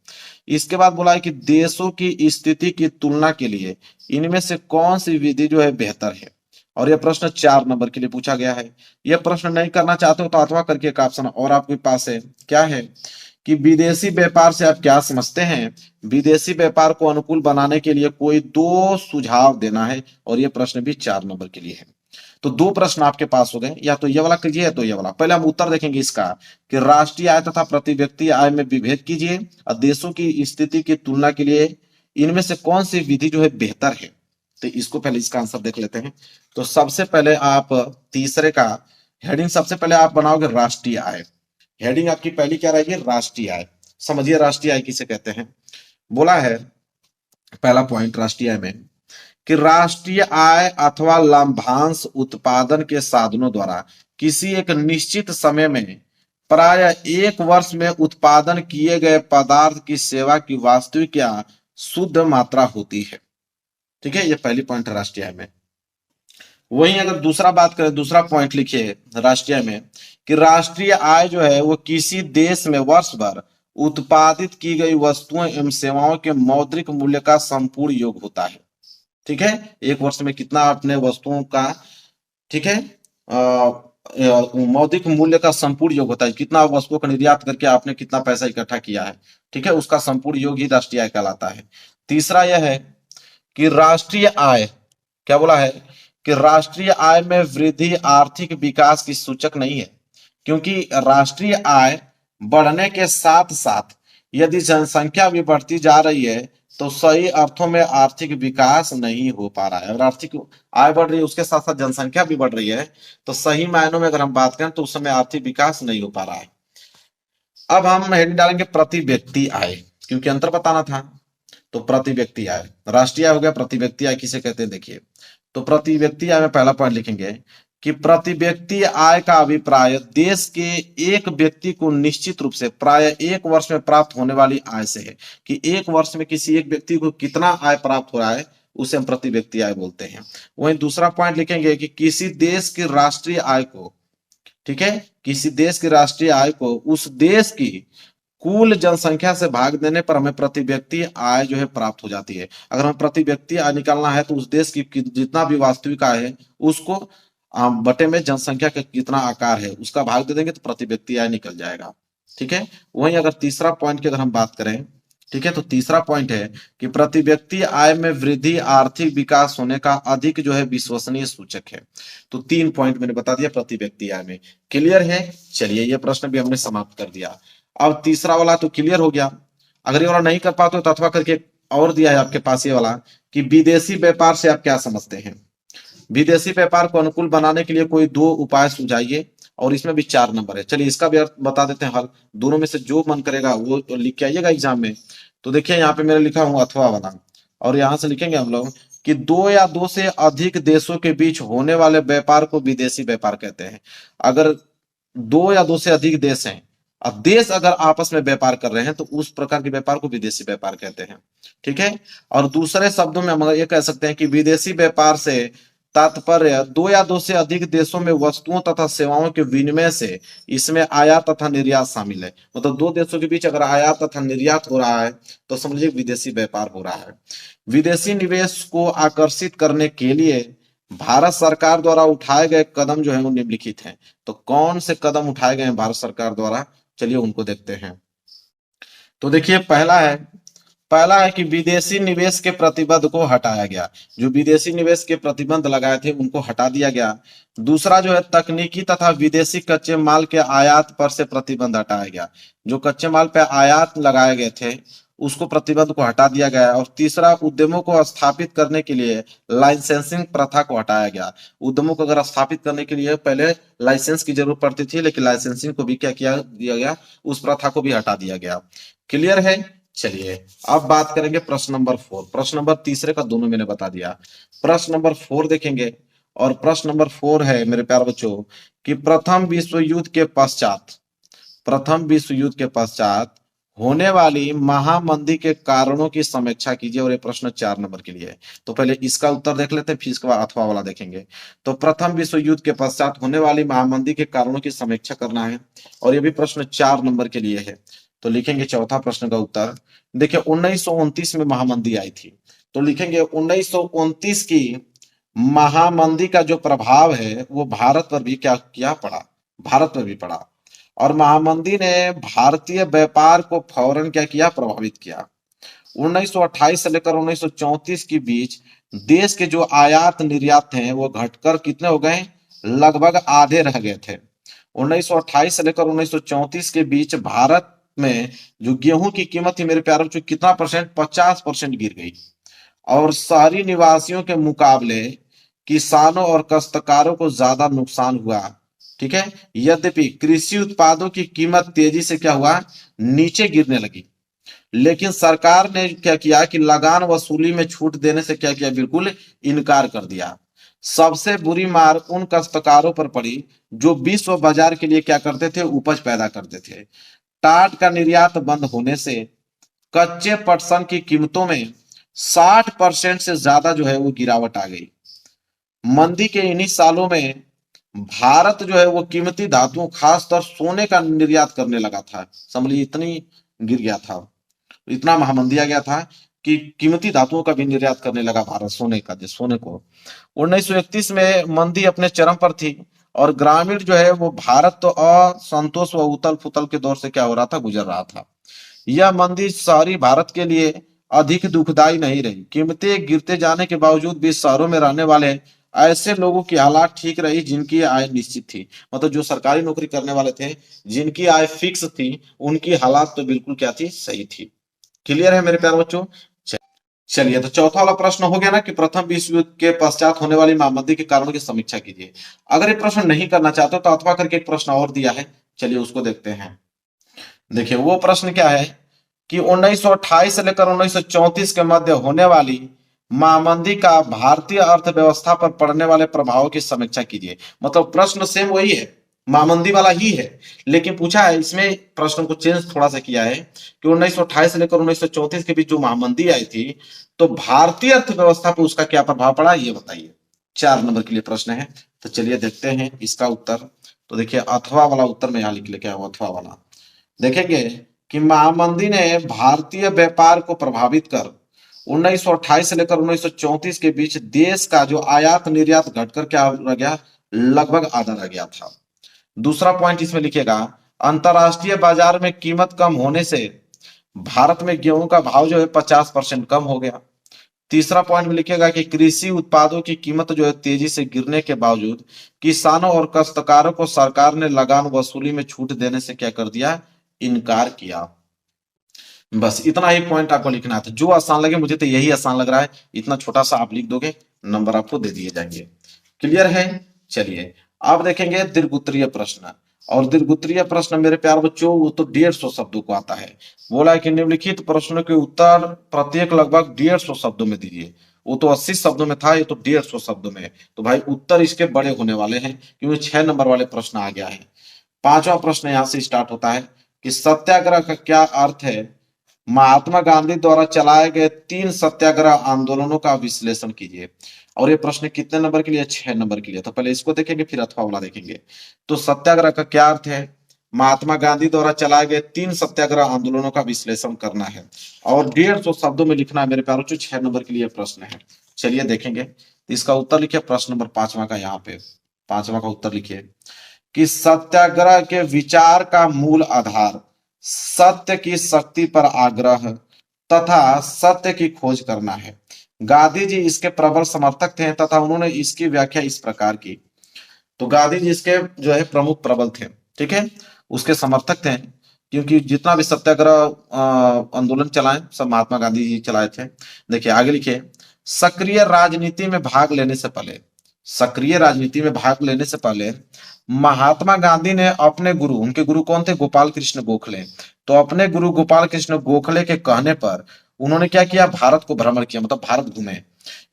इसके बाद बोला है कि देशों की स्थिति की तुलना के लिए इनमें से कौन सी विधि जो है बेहतर है, और यह प्रश्न 4 नंबर के लिए पूछा गया है। यह प्रश्न नहीं करना चाहते हो तो अथवा करके एक ऑप्शन और आपके पास है, क्या है कि विदेशी व्यापार से आप क्या समझते हैं, विदेशी व्यापार को अनुकूल बनाने के लिए कोई दो सुझाव देना है, और यह प्रश्न भी 4 नंबर के लिए है। तो दो प्रश्न आपके पास हो गए, या तो ये वाला कीजिए या तो ये वाला। पहले हम उत्तर देखेंगे इसका कि राष्ट्रीय आय तथा प्रति व्यक्ति आय में विभेद कीजिए और देशों की स्थिति की तुलना के लिए इनमें से कौन सी विधि जो है बेहतर है। तो इसको पहले इसका आंसर देख लेते हैं। तो सबसे पहले आप तीसरे का हेडिंग सबसे पहले आप बनाओगे राष्ट्रीय आय। हेडिंग आपकी पहली क्या रहेगी, राष्ट्रीय आय। समझिए राष्ट्रीय आय किसे कहते हैं। बोला है पहला पॉइंट राष्ट्रीय आय में कि राष्ट्रीय आय अथवा लाभांश उत्पादन के साधनों द्वारा किसी एक निश्चित समय में प्राय एक वर्ष में उत्पादन किए गए पदार्थ की सेवा की वास्तविक या शुद्ध मात्रा होती है। ठीक है, ये पहली पॉइंट है राष्ट्रीय आय में। वहीं अगर दूसरा बात करें, दूसरा पॉइंट लिखिए राष्ट्रीय में कि राष्ट्रीय आय जो है वो किसी देश में वर्ष भर उत्पादित की गई वस्तुओं एवं सेवाओं के मौद्रिक मूल्य का संपूर्ण योग होता है। ठीक है, एक वर्ष में कितना आपने वस्तुओं का, ठीक है, मौद्रिक मूल्य का संपूर्ण योग होता है, कितना वस्तुओं का निर्यात करके आपने कितना पैसा इकट्ठा किया है। ठीक है, उसका संपूर्ण योग ही राष्ट्रीय आय कहलाता है। तीसरा यह है कि राष्ट्रीय आय, क्या बोला है कि राष्ट्रीय आय में वृद्धि आर्थिक विकास की सूचक नहीं है, क्योंकि राष्ट्रीय आय बढ़ने के साथ साथ यदि जनसंख्या भी बढ़ती जा रही है तो सही अर्थों में आर्थिक विकास नहीं हो पा रहा है। अगर आर्थिक आय बढ़ रही है उसके साथ साथ जनसंख्या भी बढ़ रही है तो सही मायनों में अगर हम बात करें तो उस समय आर्थिक विकास नहीं हो पा रहा है। अब हम हेडिंग डालेंगे प्रति व्यक्ति आय, क्योंकि अंतर बताना था। तो प्रति व्यक्ति आय, राष्ट्रीय आय हो गया, प्रति व्यक्ति आय किसे कहते हैं देखिए। तो प्रति व्यक्ति आय में पहला पॉइंट लिखेंगे कि प्रति व्यक्ति आय का अभिप्राय देश के एक व्यक्ति को निश्चित रूप से प्राय एक वर्ष में प्राप्त होने वाली आय से है, कि एक वर्ष में किसी एक व्यक्ति को कितना आय प्राप्त हो रहा है उसे हम प्रति व्यक्ति आय बोलते हैं। वहीं दूसरा पॉइंट लिखेंगे कि किसी देश की राष्ट्रीय आय को, ठीक है, किसी देश की राष्ट्रीय आय को उस देश की कुल जनसंख्या से भाग देने पर हमें प्रति व्यक्ति आय जो है प्राप्त हो जाती है। अगर हमें प्रति व्यक्ति आय निकालना है तो उस देश की जितना भी वास्तविक आय है उसको बटे में जनसंख्या का कितना आकार है उसका भाग दे देंगे तो प्रति व्यक्ति आय निकल जाएगा। ठीक है, वहीं अगर तीसरा पॉइंट की अगर हम बात करें, ठीक है, तो तीसरा पॉइंट है कि प्रति व्यक्ति आय में वृद्धि आर्थिक विकास होने का अधिक जो है विश्वसनीय सूचक है। तो 3 पॉइंट मैंने बता दिया प्रति व्यक्ति आय में। क्लियर है, चलिए ये प्रश्न भी हमने समाप्त कर दिया। अब तीसरा वाला तो क्लियर हो गया। अगर ये वाला नहीं कर पाते तो अथवा करके और दिया है आपके पास ये वाला कि विदेशी व्यापार से आप क्या समझते हैं। विदेशी व्यापार को अनुकूल बनाने के लिए कोई दो उपाय सुझाइए, और इसमें भी 4 नंबर है। चलिए इसका भी बता देते हैं हल, दोनों में से जो मन करेगा वो तो लिख के आइएगा एग्जाम में। तो देखिए यहाँ पे मेरे लिखा हूँ अथवा वाला, और यहाँ से लिखेंगे हम लोग कि 2 या 2 से अधिक देशों के बीच होने वाले व्यापार को विदेशी व्यापार कहते हैं। अगर 2 या 2 से अधिक देश हैं, अब देश अगर आपस में व्यापार कर रहे हैं तो उस प्रकार के व्यापार को विदेशी व्यापार कहते हैं। ठीक है, और दूसरे शब्दों में हम ये कह सकते हैं कि विदेशी व्यापार से तात्पर्य 2 या 2 से अधिक देशों में वस्तुओं तथा सेवाओं के विनिमय से, इसमें आयात तथा निर्यात शामिल है। मतलब 2 देशों के बीच अगर आयात तथा निर्यात हो रहा है तो समझिए विदेशी व्यापार हो रहा है। विदेशी निवेश को आकर्षित करने के लिए भारत सरकार द्वारा उठाए गए कदम जो है वो निम्नलिखित हैं। तो कौन से कदम उठाए गए हैं भारत सरकार द्वारा, चलिए उनको देखते हैं। तो देखिए पहला है कि विदेशी निवेश के प्रतिबंध को हटाया गया, जो विदेशी निवेश के प्रतिबंध लगाए थे उनको हटा दिया गया। दूसरा जो है तकनीकी तथा विदेशी कच्चे माल के आयात पर से प्रतिबंध हटाया गया, जो कच्चे माल पे आयात लगाए गए थे उसको प्रतिबंध को हटा दिया गया। और तीसरा उद्यमों को स्थापित करने के लिए लाइसेंसिंग प्रथा को हटाया गया। उद्यमों को अगर स्थापित करने के लिए पहले लाइसेंस की जरूरत पड़ती थी, लेकिन लाइसेंसिंग को भी क्या किया दिया गया, उस प्रथा को भी हटा दिया गया। क्लियर है, चलिए अब बात करेंगे प्रश्न नंबर 4। प्रश्न नंबर तीसरे का दोनों मैंने बता दिया। प्रश्न नंबर 4 देखेंगे, और प्रश्न नंबर 4 है मेरे प्यारे बच्चों कि प्रथम विश्व युद्ध के पश्चात होने वाली महामंदी के कारणों की समीक्षा कीजिए, और ये प्रश्न 4 नंबर के लिए है। तो पहले इसका उत्तर देख लेते हैं, फिर इसके बाद अथवा वाला देखेंगे। तो प्रथम विश्व युद्ध के पश्चात होने वाली महामंदी के कारणों की समीक्षा करना है, और ये भी प्रश्न 4 नंबर के लिए है। तो लिखेंगे चौथा प्रश्न का उत्तर। देखिए 1929 में महामंदी आई थी, तो लिखेंगे 1929 की महामंदी का जो प्रभाव है वो भारत पर भी क्या किया पड़ा, भारत पर भी पड़ा। और महामंदी ने भारतीय व्यापार को फौरन क्या किया, प्रभावित किया। 1928 से लेकर 1934 के बीच देश के जो आयात निर्यात थे वो घटकर कितने हो गए, लगभग आधे रह गए थे। 1928 से लेकर 1934 के बीच भारत में जो गेहूं की कीमत थी मेरे प्यारों बच्चों, कितना परसेंट, 50% गिर गई। और शहरी निवासियों के मुकाबले किसानों और काश्तकारों को ज्यादा नुकसान हुआ। ठीक है, यद्यपि कृषि उत्पादों की कीमत तेजी से क्या हुआ, नीचे गिरने लगी, लेकिन सरकार ने क्या किया कि लगान वसूली में छूट देने से क्या किया, बिल्कुल इनकार कर दिया। सबसे बुरी मार उन काश्तकारों पर पड़ी जो विश्व बाजार के लिए क्या करते थे, उपज पैदा करते थे। टाट का निर्यात बंद होने से कच्चे पटसन की कीमतों में 60% से ज्यादा जो है वो गिरावट आ गई। मंदी के इन्हीं सालों में भारत जो है वो कीमती धातुओं खासतौर सोने का निर्यात करने लगा था। समझिए इतनी गिर गया था, इतना महामंदी आ गया था कि कीमती धातुओं का भी निर्यात करने लगा भारत, सोने का, जो सोने को। 1931 में मंदी अपने चरम पर थी, और ग्रामीण जो है वो भारत तो असंतोष व उथल पुथल के दौर से क्या हो रहा था, गुजर रहा था। यह मंदी शहरी भारत के लिए अधिक दुखदाई नहीं रही। कीमतें गिरते जाने के बावजूद भी शहरों में रहने वाले ऐसे लोगों की हालात ठीक रही जिनकी आय निश्चित थी। मतलब जो सरकारी नौकरी करने वाले थे, जिनकी आय फिक्स थी, उनकी हालात तो बिल्कुल क्या थी, सही थी। क्लियर है मेरे प्यारे बच्चों। चलिए, तो चौथा वाला प्रश्न हो गया ना कि प्रथम विश्व युद्ध के पश्चात होने वाली महामंदी के कारणों की समीक्षा कीजिए। अगर ये प्रश्न नहीं करना चाहते तो अथवा करके एक प्रश्न और दिया है, चलिए उसको देखते हैं। देखिए वो प्रश्न क्या है कि 1928 से लेकर 1934 के मध्य होने वाली महामंदी का भारतीय अर्थव्यवस्था पर पड़ने वाले प्रभाव की समीक्षा कीजिए। मतलब प्रश्न सेम वही है, महामंदी वाला ही है, लेकिन पूछा है इसमें, प्रश्न को चेंज थोड़ा सा किया है कि 1928 से लेकर 1934 के बीच जो महामंदी आई थी, तो भारतीय अर्थव्यवस्था पर उसका क्या प्रभाव पड़ा, ये बताइए। 4 नंबर के लिए प्रश्न है। तो चलिए देखते हैं इसका उत्तर। तो देखिए अथवा वाला उत्तर में यहां लिख लेके आया, अथवा वाला देखेंगे कि महामंदी ने भारतीय व्यापार को प्रभावित कर 1928 से लेकर 1934 के बीच देश का जो आयात निर्यात घटकर क्या रह गया, लगभग आधा रह गया था। दूसरा पॉइंट इसमें लिखेगा, अंतरराष्ट्रीय बाजार में कीमत कम होने से भारत में गेहूं का भाव जो है 50% कम हो गया। तीसरा पॉइंट में लिखेगा कि कृषि उत्पादों की कीमत जो है तेजी से गिरने के बावजूद किसानों और काश्तकारों को सरकार ने लगान वसूली में छूट देने से क्या कर दिया, इनकार किया। बस इतना ही पॉइंट आपको लिखना था। जो आसान लगे, मुझे तो यही आसान लग रहा है, इतना छोटा सा आप लिख दोगे, नंबर आपको दे दिए जाएंगे। क्लियर है। चलिए अब देखेंगे दीर्घउत्तरीय प्रश्न। और दीर्घउत्तरीय प्रश्न मेरे प्यार बच्चों वो तो 150 शब्दों को आता है। बोला है कि निम्नलिखित प्रश्नों के उत्तर प्रत्येक लगभग 150 शब्दों में दीजिए। वो तो 80 शब्दों में था, ये तो 150 शब्दों में है। तो भाई उत्तर इसके बड़े होने वाले हैं, क्योंकि 6 नंबर वाले प्रश्न आ गया है। पांचवा प्रश्न यहां से स्टार्ट होता है कि सत्याग्रह का क्या अर्थ है। महात्मा गांधी द्वारा चलाए गए 3 सत्याग्रह आंदोलनों का विश्लेषण कीजिए। और ये प्रश्न कितने नंबर के लिए, 6 नंबर के लिए। तो पहले इसको देखेंगे फिर अथवा वाला देखेंगे। तो सत्याग्रह का क्या अर्थ है, महात्मा गांधी द्वारा चलाए गए 3 सत्याग्रह आंदोलनों का विश्लेषण करना है, और 150 शब्दों में लिखना है मेरे प्यारों। 6 नंबर के लिए प्रश्न है। चलिए देखेंगे। तो इसका उत्तर लिखिए प्रश्न नंबर 5वां का, यहाँ पे 5वां का उत्तर लिखिए कि सत्याग्रह के विचार का मूल आधार सत्य की शक्ति पर आग्रह तथा सत्य की खोज करना है। गांधी जी इसके प्रबल समर्थक थे तथा उन्होंने इसकी व्याख्या इस प्रकार की। तो गांधी जी इसके जो है प्रमुख प्रबल थे, ठीक है, उसके समर्थक थे, क्योंकि जितना भी सत्याग्रह आंदोलन चलाए सब महात्मा गांधी जी चलाए थे। देखिए आगे लिखिए, सक्रिय राजनीति में भाग लेने से पहले, सक्रिय राजनीति में भाग लेने से पहले महात्मा गांधी ने अपने गुरु, उनके गुरु कौन थे, गोपाल कृष्ण गोखले, तो अपने गुरु गोपाल कृष्ण गोखले के कहने पर उन्होंने क्या किया, भारत को भ्रमण किया, मतलब भारत घूमे।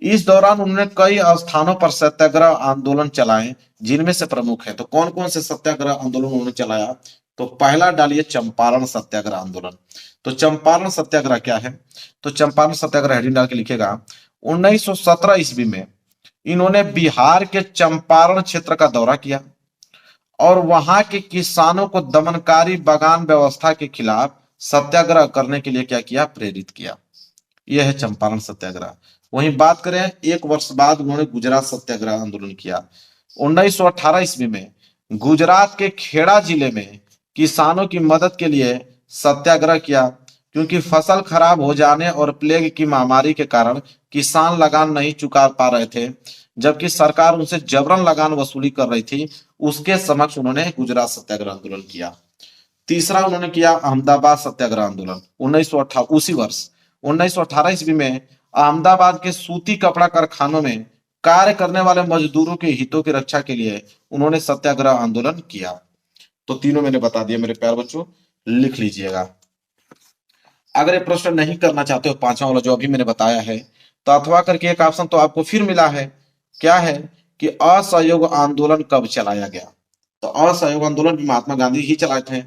इस दौरान उन्होंने कई स्थानों पर सत्याग्रह आंदोलन चलाए, जिनमें से प्रमुख है। तो कौन कौन से सत्याग्रह आंदोलन उन्होंने चलाया, तो पहला डालिए चंपारण सत्याग्रह आंदोलन। तो चंपारण सत्याग्रह क्या है? तो चंपारण सत्याग्रह हेडिंग डाल के लिखेगा 1917 ईस्वी में इन्होंने बिहार के चंपारण क्षेत्र का दौरा किया और वहां के किसानों को दमनकारी बागान व्यवस्था के खिलाफ सत्याग्रह करने के लिए क्या किया? प्रेरित किया। यह है चंपारण सत्याग्रह। वहीं बात करें, एक वर्ष बाद उन्होंने गुजरात सत्याग्रह आंदोलन किया 1918 ईस्वी में। गुजरात के खेड़ा जिले में किसानों की मदद के लिए सत्याग्रह किया, क्योंकि फसल खराब हो जाने और प्लेग की महामारी के कारण किसान लगान नहीं चुका पा रहे थे, जबकि सरकार उनसे जबरन लगान वसूली कर रही थी। उसके समक्ष उन्होंने गुजरात सत्याग्रह आंदोलन किया। तीसरा उन्होंने किया अहमदाबाद सत्याग्रह आंदोलन 1918। उसी वर्ष 1918 ईस्वी में अहमदाबाद के सूती कपड़ा कारखानों में कार्य करने वाले मजदूरों के हितों की रक्षा के लिए उन्होंने सत्याग्रह आंदोलन किया। तो तीनों मैंने बता दिया मेरे प्यारे बच्चों, लिख लीजिएगा। अगर ये प्रश्न नहीं करना चाहते हो पांचवा वाला जो अभी मैंने बताया है, तो अथवा करके एक ऑप्शन तो आपको फिर मिला है। क्या है? कि असहयोग आंदोलन कब चलाया गया? तो असहयोग आंदोलन भी महात्मा गांधी ही चलाए थे।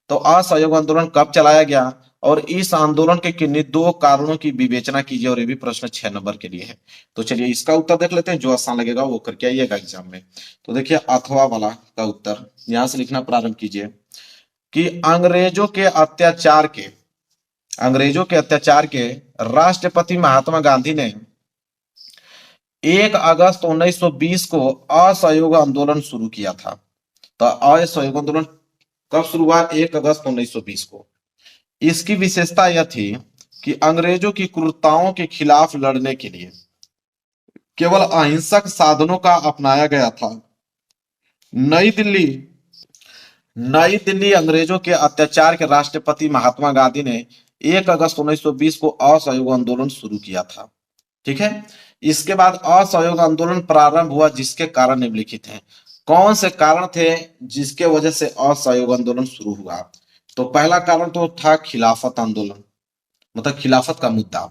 तो असहयोग आंदोलन कब चलाया गया और इस आंदोलन के किन्हीं दो कारणों की विवेचना कीजिए, और ये भी प्रश्न 6 नंबर के लिए है। तो चलिए इसका उत्तर देख लेते हैं, जो आसान लगेगा वो करके आइएगा एग्जाम में। तो देखिए अथवा वाला का उत्तर यहां से लिखना प्रारंभ कीजिए कि अंग्रेजों के अत्याचार के राष्ट्रपति महात्मा गांधी ने 1 अगस्त 1920 को असहयोग आंदोलन शुरू किया था। तो असहयोग आंदोलन कब शुरू हुआ? 1 अगस्त 1920 को। इसकी विशेषता यह थी कि अंग्रेजों की क्रूरताओं के खिलाफ लड़ने के लिए केवल अहिंसक साधनों का अपनाया गया था। नई दिल्ली अंग्रेजों के अत्याचार के राष्ट्रपति महात्मा गांधी ने 1 अगस्त 1920 को असहयोग आंदोलन शुरू किया था। ठीक है। इसके बाद असहयोग आंदोलन प्रारंभ हुआ, जिसके कारण निम्नलिखित हैं। कौन से कारण थे जिसके वजह से असहयोग आंदोलन शुरू हुआ? तो पहला कारण तो था खिलाफत आंदोलन, मतलब खिलाफत का मुद्दा।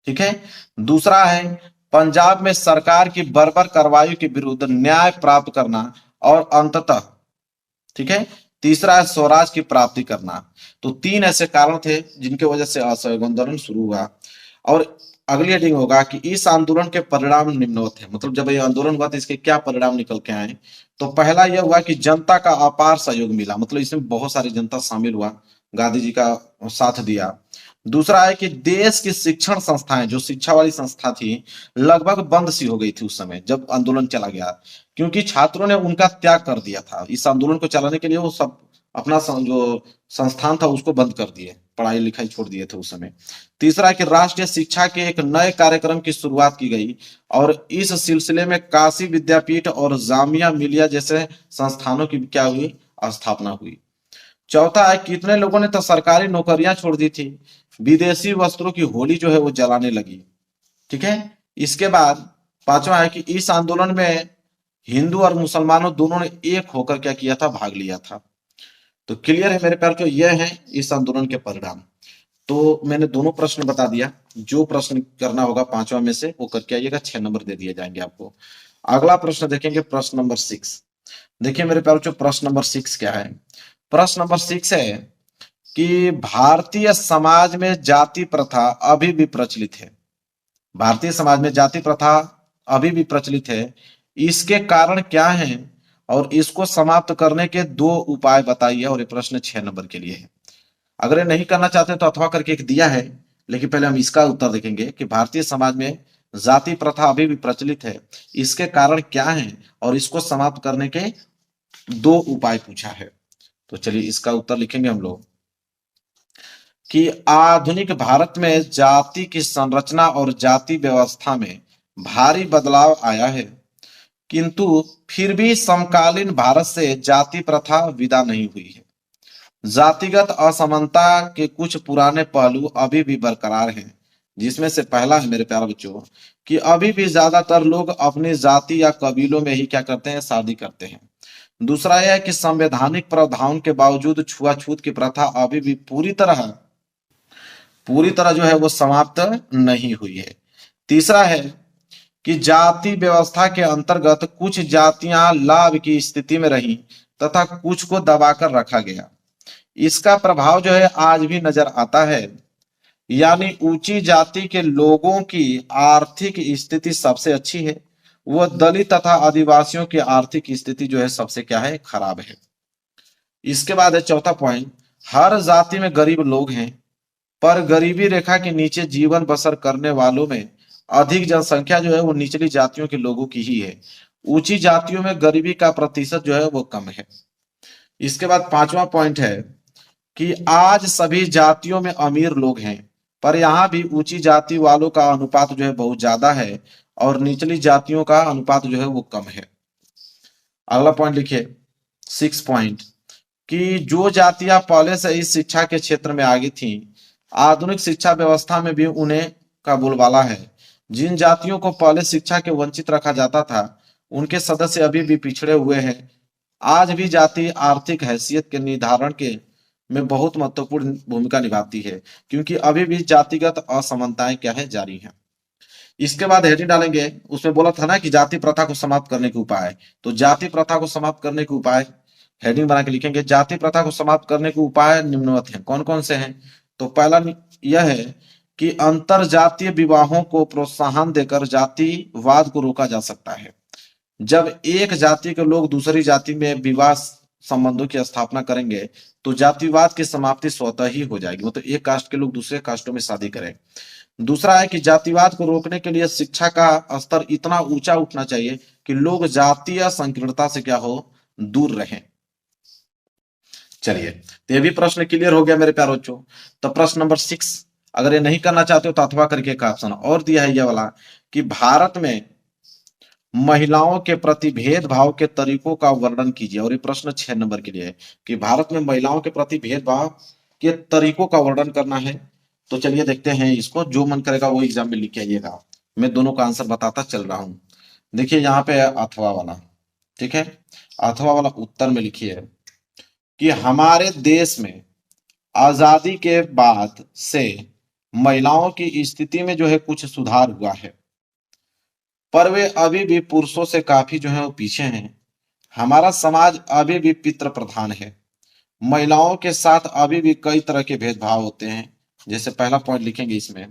ठीक है। दूसरा है पंजाब में सरकार की बर्बर कार्रवाई के विरुद्ध न्याय प्राप्त करना, और अंततः ठीक है तीसरा है स्वराज की प्राप्ति करना। तो 3 ऐसे कारण थे जिनके वजह से असहयोग आंदोलन शुरू हुआ। और अगली हेडिंग होगा कि इस आंदोलन के परिणाम निम्नवत है, मतलब जब ये आंदोलन हुआ तो इसके क्या परिणाम निकल के आए। तो पहला यह हुआ कि जनता का अपार सहयोग मिला, मतलब इसमें बहुत सारी जनता शामिल हुआ, गांधी जी का साथ दिया। दूसरा है कि देश की शिक्षण संस्थाएं, जो शिक्षा वाली संस्था थी, लगभग बंद सी हो गई थी उस समय जब आंदोलन चला गया, क्योंकि छात्रों ने उनका त्याग कर दिया था। इस आंदोलन को चलाने के लिए वो सब अपना जो संस्थान था उसको बंद कर दिए, पढ़ाई लिखाई छोड़ दिए थे उस समय। तीसरा है कि राष्ट्रीय शिक्षा के एक नए कार्यक्रम की शुरुआत की गई, और इस सिलसिले में काशी विद्यापीठ और जामिया मिलिया जैसे संस्थानों की क्या हुई? स्थापना हुई। चौथा है कितने लोगों ने तो सरकारी नौकरियां छोड़ दी थी, विदेशी वस्त्रों की होली जो है वो जलाने लगी। ठीक है। इसके बाद पांचवा है कि इस आंदोलन में हिंदू और मुसलमानों दोनों ने एक होकर क्या किया था? भाग लिया था। तो क्लियर है मेरे प्यार, ये है इस आंदोलन के परिणाम। तो मैंने दोनों प्रश्न बता दिया, जो प्रश्न करना होगा पांचवा में से वो करके आइएगा, 6 नंबर दे दिए जाएंगे आपको। अगला प्रश्न देखेंगे, प्रश्न नंबर 6। देखिए मेरे प्यार, प्रश्न नंबर 6 क्या है? प्रश्न नंबर 6 है कि भारतीय समाज में जाति प्रथा अभी भी प्रचलित है। भारतीय समाज में जाति प्रथा अभी भी प्रचलित है, इसके कारण क्या है और इसको समाप्त करने के 2 उपाय बताइए। और ये प्रश्न 6 नंबर के लिए है। अगर ये नहीं करना चाहते तो अथवा करके एक दिया है, लेकिन पहले हम इसका उत्तर देखेंगे कि भारतीय समाज में जाति प्रथा अभी भी प्रचलित है, इसके कारण क्या है और इसको समाप्त करने के 2 उपाय पूछा है। तो चलिए इसका उत्तर लिखेंगे हम लोग कि आधुनिक भारत में जाति की संरचना और जाति व्यवस्था में भारी बदलाव आया है, किंतु फिर भी समकालीन भारत से जाति प्रथा विदा नहीं हुई है। जातिगत असमानता के कुछ पुराने पहलू अभी भी बरकरार हैं, जिसमें से पहला है मेरे प्यारे बच्चों कि अभी भी ज्यादातर लोग अपनी जाति या कबीलों में ही क्या करते हैं? शादी करते हैं। दूसरा यह है कि संवैधानिक प्रावधान के बावजूद छुआछूत की प्रथा अभी भी पूरी तरह जो है वो समाप्त नहीं हुई है। तीसरा है कि जाति व्यवस्था के अंतर्गत कुछ जातियां लाभ की स्थिति में रही तथा कुछ को दबाकर रखा गया। इसका प्रभाव जो है आज भी नजर आता है। यानी ऊंची जाति के लोगों की आर्थिक स्थिति सबसे अच्छी है, वह दलित तथा आदिवासियों की आर्थिक स्थिति जो है सबसे क्या है, खराब है। इसके बाद है चौथा पॉइंट, हर जाति में गरीब लोग हैं, पर गरीबी रेखा के नीचे जीवन बसर करने वालों में अधिक जनसंख्या जो है वो निचली जातियों के लोगों की ही है। ऊंची जातियों में गरीबी का प्रतिशत जो है वो कम है। इसके बाद पांचवा पॉइंट है कि आज सभी जातियों में अमीर लोग हैं, पर यहाँ भी ऊंची जाति वालों का अनुपात जो है बहुत ज्यादा है और निचली जातियों का अनुपात जो है वो कम है। अगला पॉइंट लिखिए, सिक्स पॉइंट, कि जो जातियां पहले से इस शिक्षा के क्षेत्र में आगे थीं, आधुनिक शिक्षा व्यवस्था में भी उन्हें का बोलबाला है। जिन जातियों को पहले शिक्षा के वंचित रखा जाता था, उनके सदस्य अभी भी पिछड़े हुए हैं। आज भी जाति आर्थिक हैसियत के निर्धारण के में बहुत महत्वपूर्ण भूमिका निभाती है, क्योंकि अभी भी जातिगत असमानताएं क्या है, जारी हैं। इसके बाद हेडिंग डालेंगे, उसमें बोला था ना कि जाति प्रथा को समाप्त करने के उपाय, तो जाति प्रथा को समाप्त करने के उपाय हेडिंग बना के लिखेंगे, जाति प्रथा को समाप्त करने के उपाय निम्नवत हैं। कौन कौन से हैं? तो पहला यह है कि अंतर जातीय विवाहों को प्रोत्साहन देकर जातिवाद को रोका जा सकता है। जब एक जाति के लोग दूसरी जाति में विवाह संबंधों की स्थापना करेंगे तो जातिवाद की समाप्ति स्वतः ही हो जाएगी, मतलब एक कास्ट के लोग दूसरे कास्टों में शादी करें। दूसरा है कि जातिवाद को रोकने के लिए शिक्षा का स्तर इतना ऊंचा उठना चाहिए कि लोग जातीय संकीर्णता से क्या हो, दूर रहें। चलिए, तो ये भी प्रश्न क्लियर हो गया मेरे प्यारे बच्चों। तो प्रश्न नंबर 6, अगर ये नहीं करना चाहते हो तो अथवा करके एक ऑप्शन और दिया है ये वाला, कि भारत में महिलाओं के प्रति भेदभाव के तरीकों का वर्णन कीजिए। और ये प्रश्न 6 नंबर के लिए है कि भारत में महिलाओं के प्रति भेदभाव के तरीकों का वर्णन करना है। तो चलिए देखते हैं इसको, जो मन करेगा वो एग्जाम में लिख के आइएगा, मैं दोनों का आंसर बताता चल रहा हूं। देखिए यहाँ पे है अथवा वाला, ठीक है, अथवा वाला उत्तर में लिखिए कि हमारे देश में आजादी के बाद से महिलाओं की स्थिति में जो है कुछ सुधार हुआ है, पर वे अभी भी पुरुषों से काफी जो है वो पीछे हैं। हमारा समाज अभी भी पितृ प्रधान है। महिलाओं के साथ अभी भी कई तरह के भेदभाव होते हैं। जैसे पहला पॉइंट लिखेंगे इसमें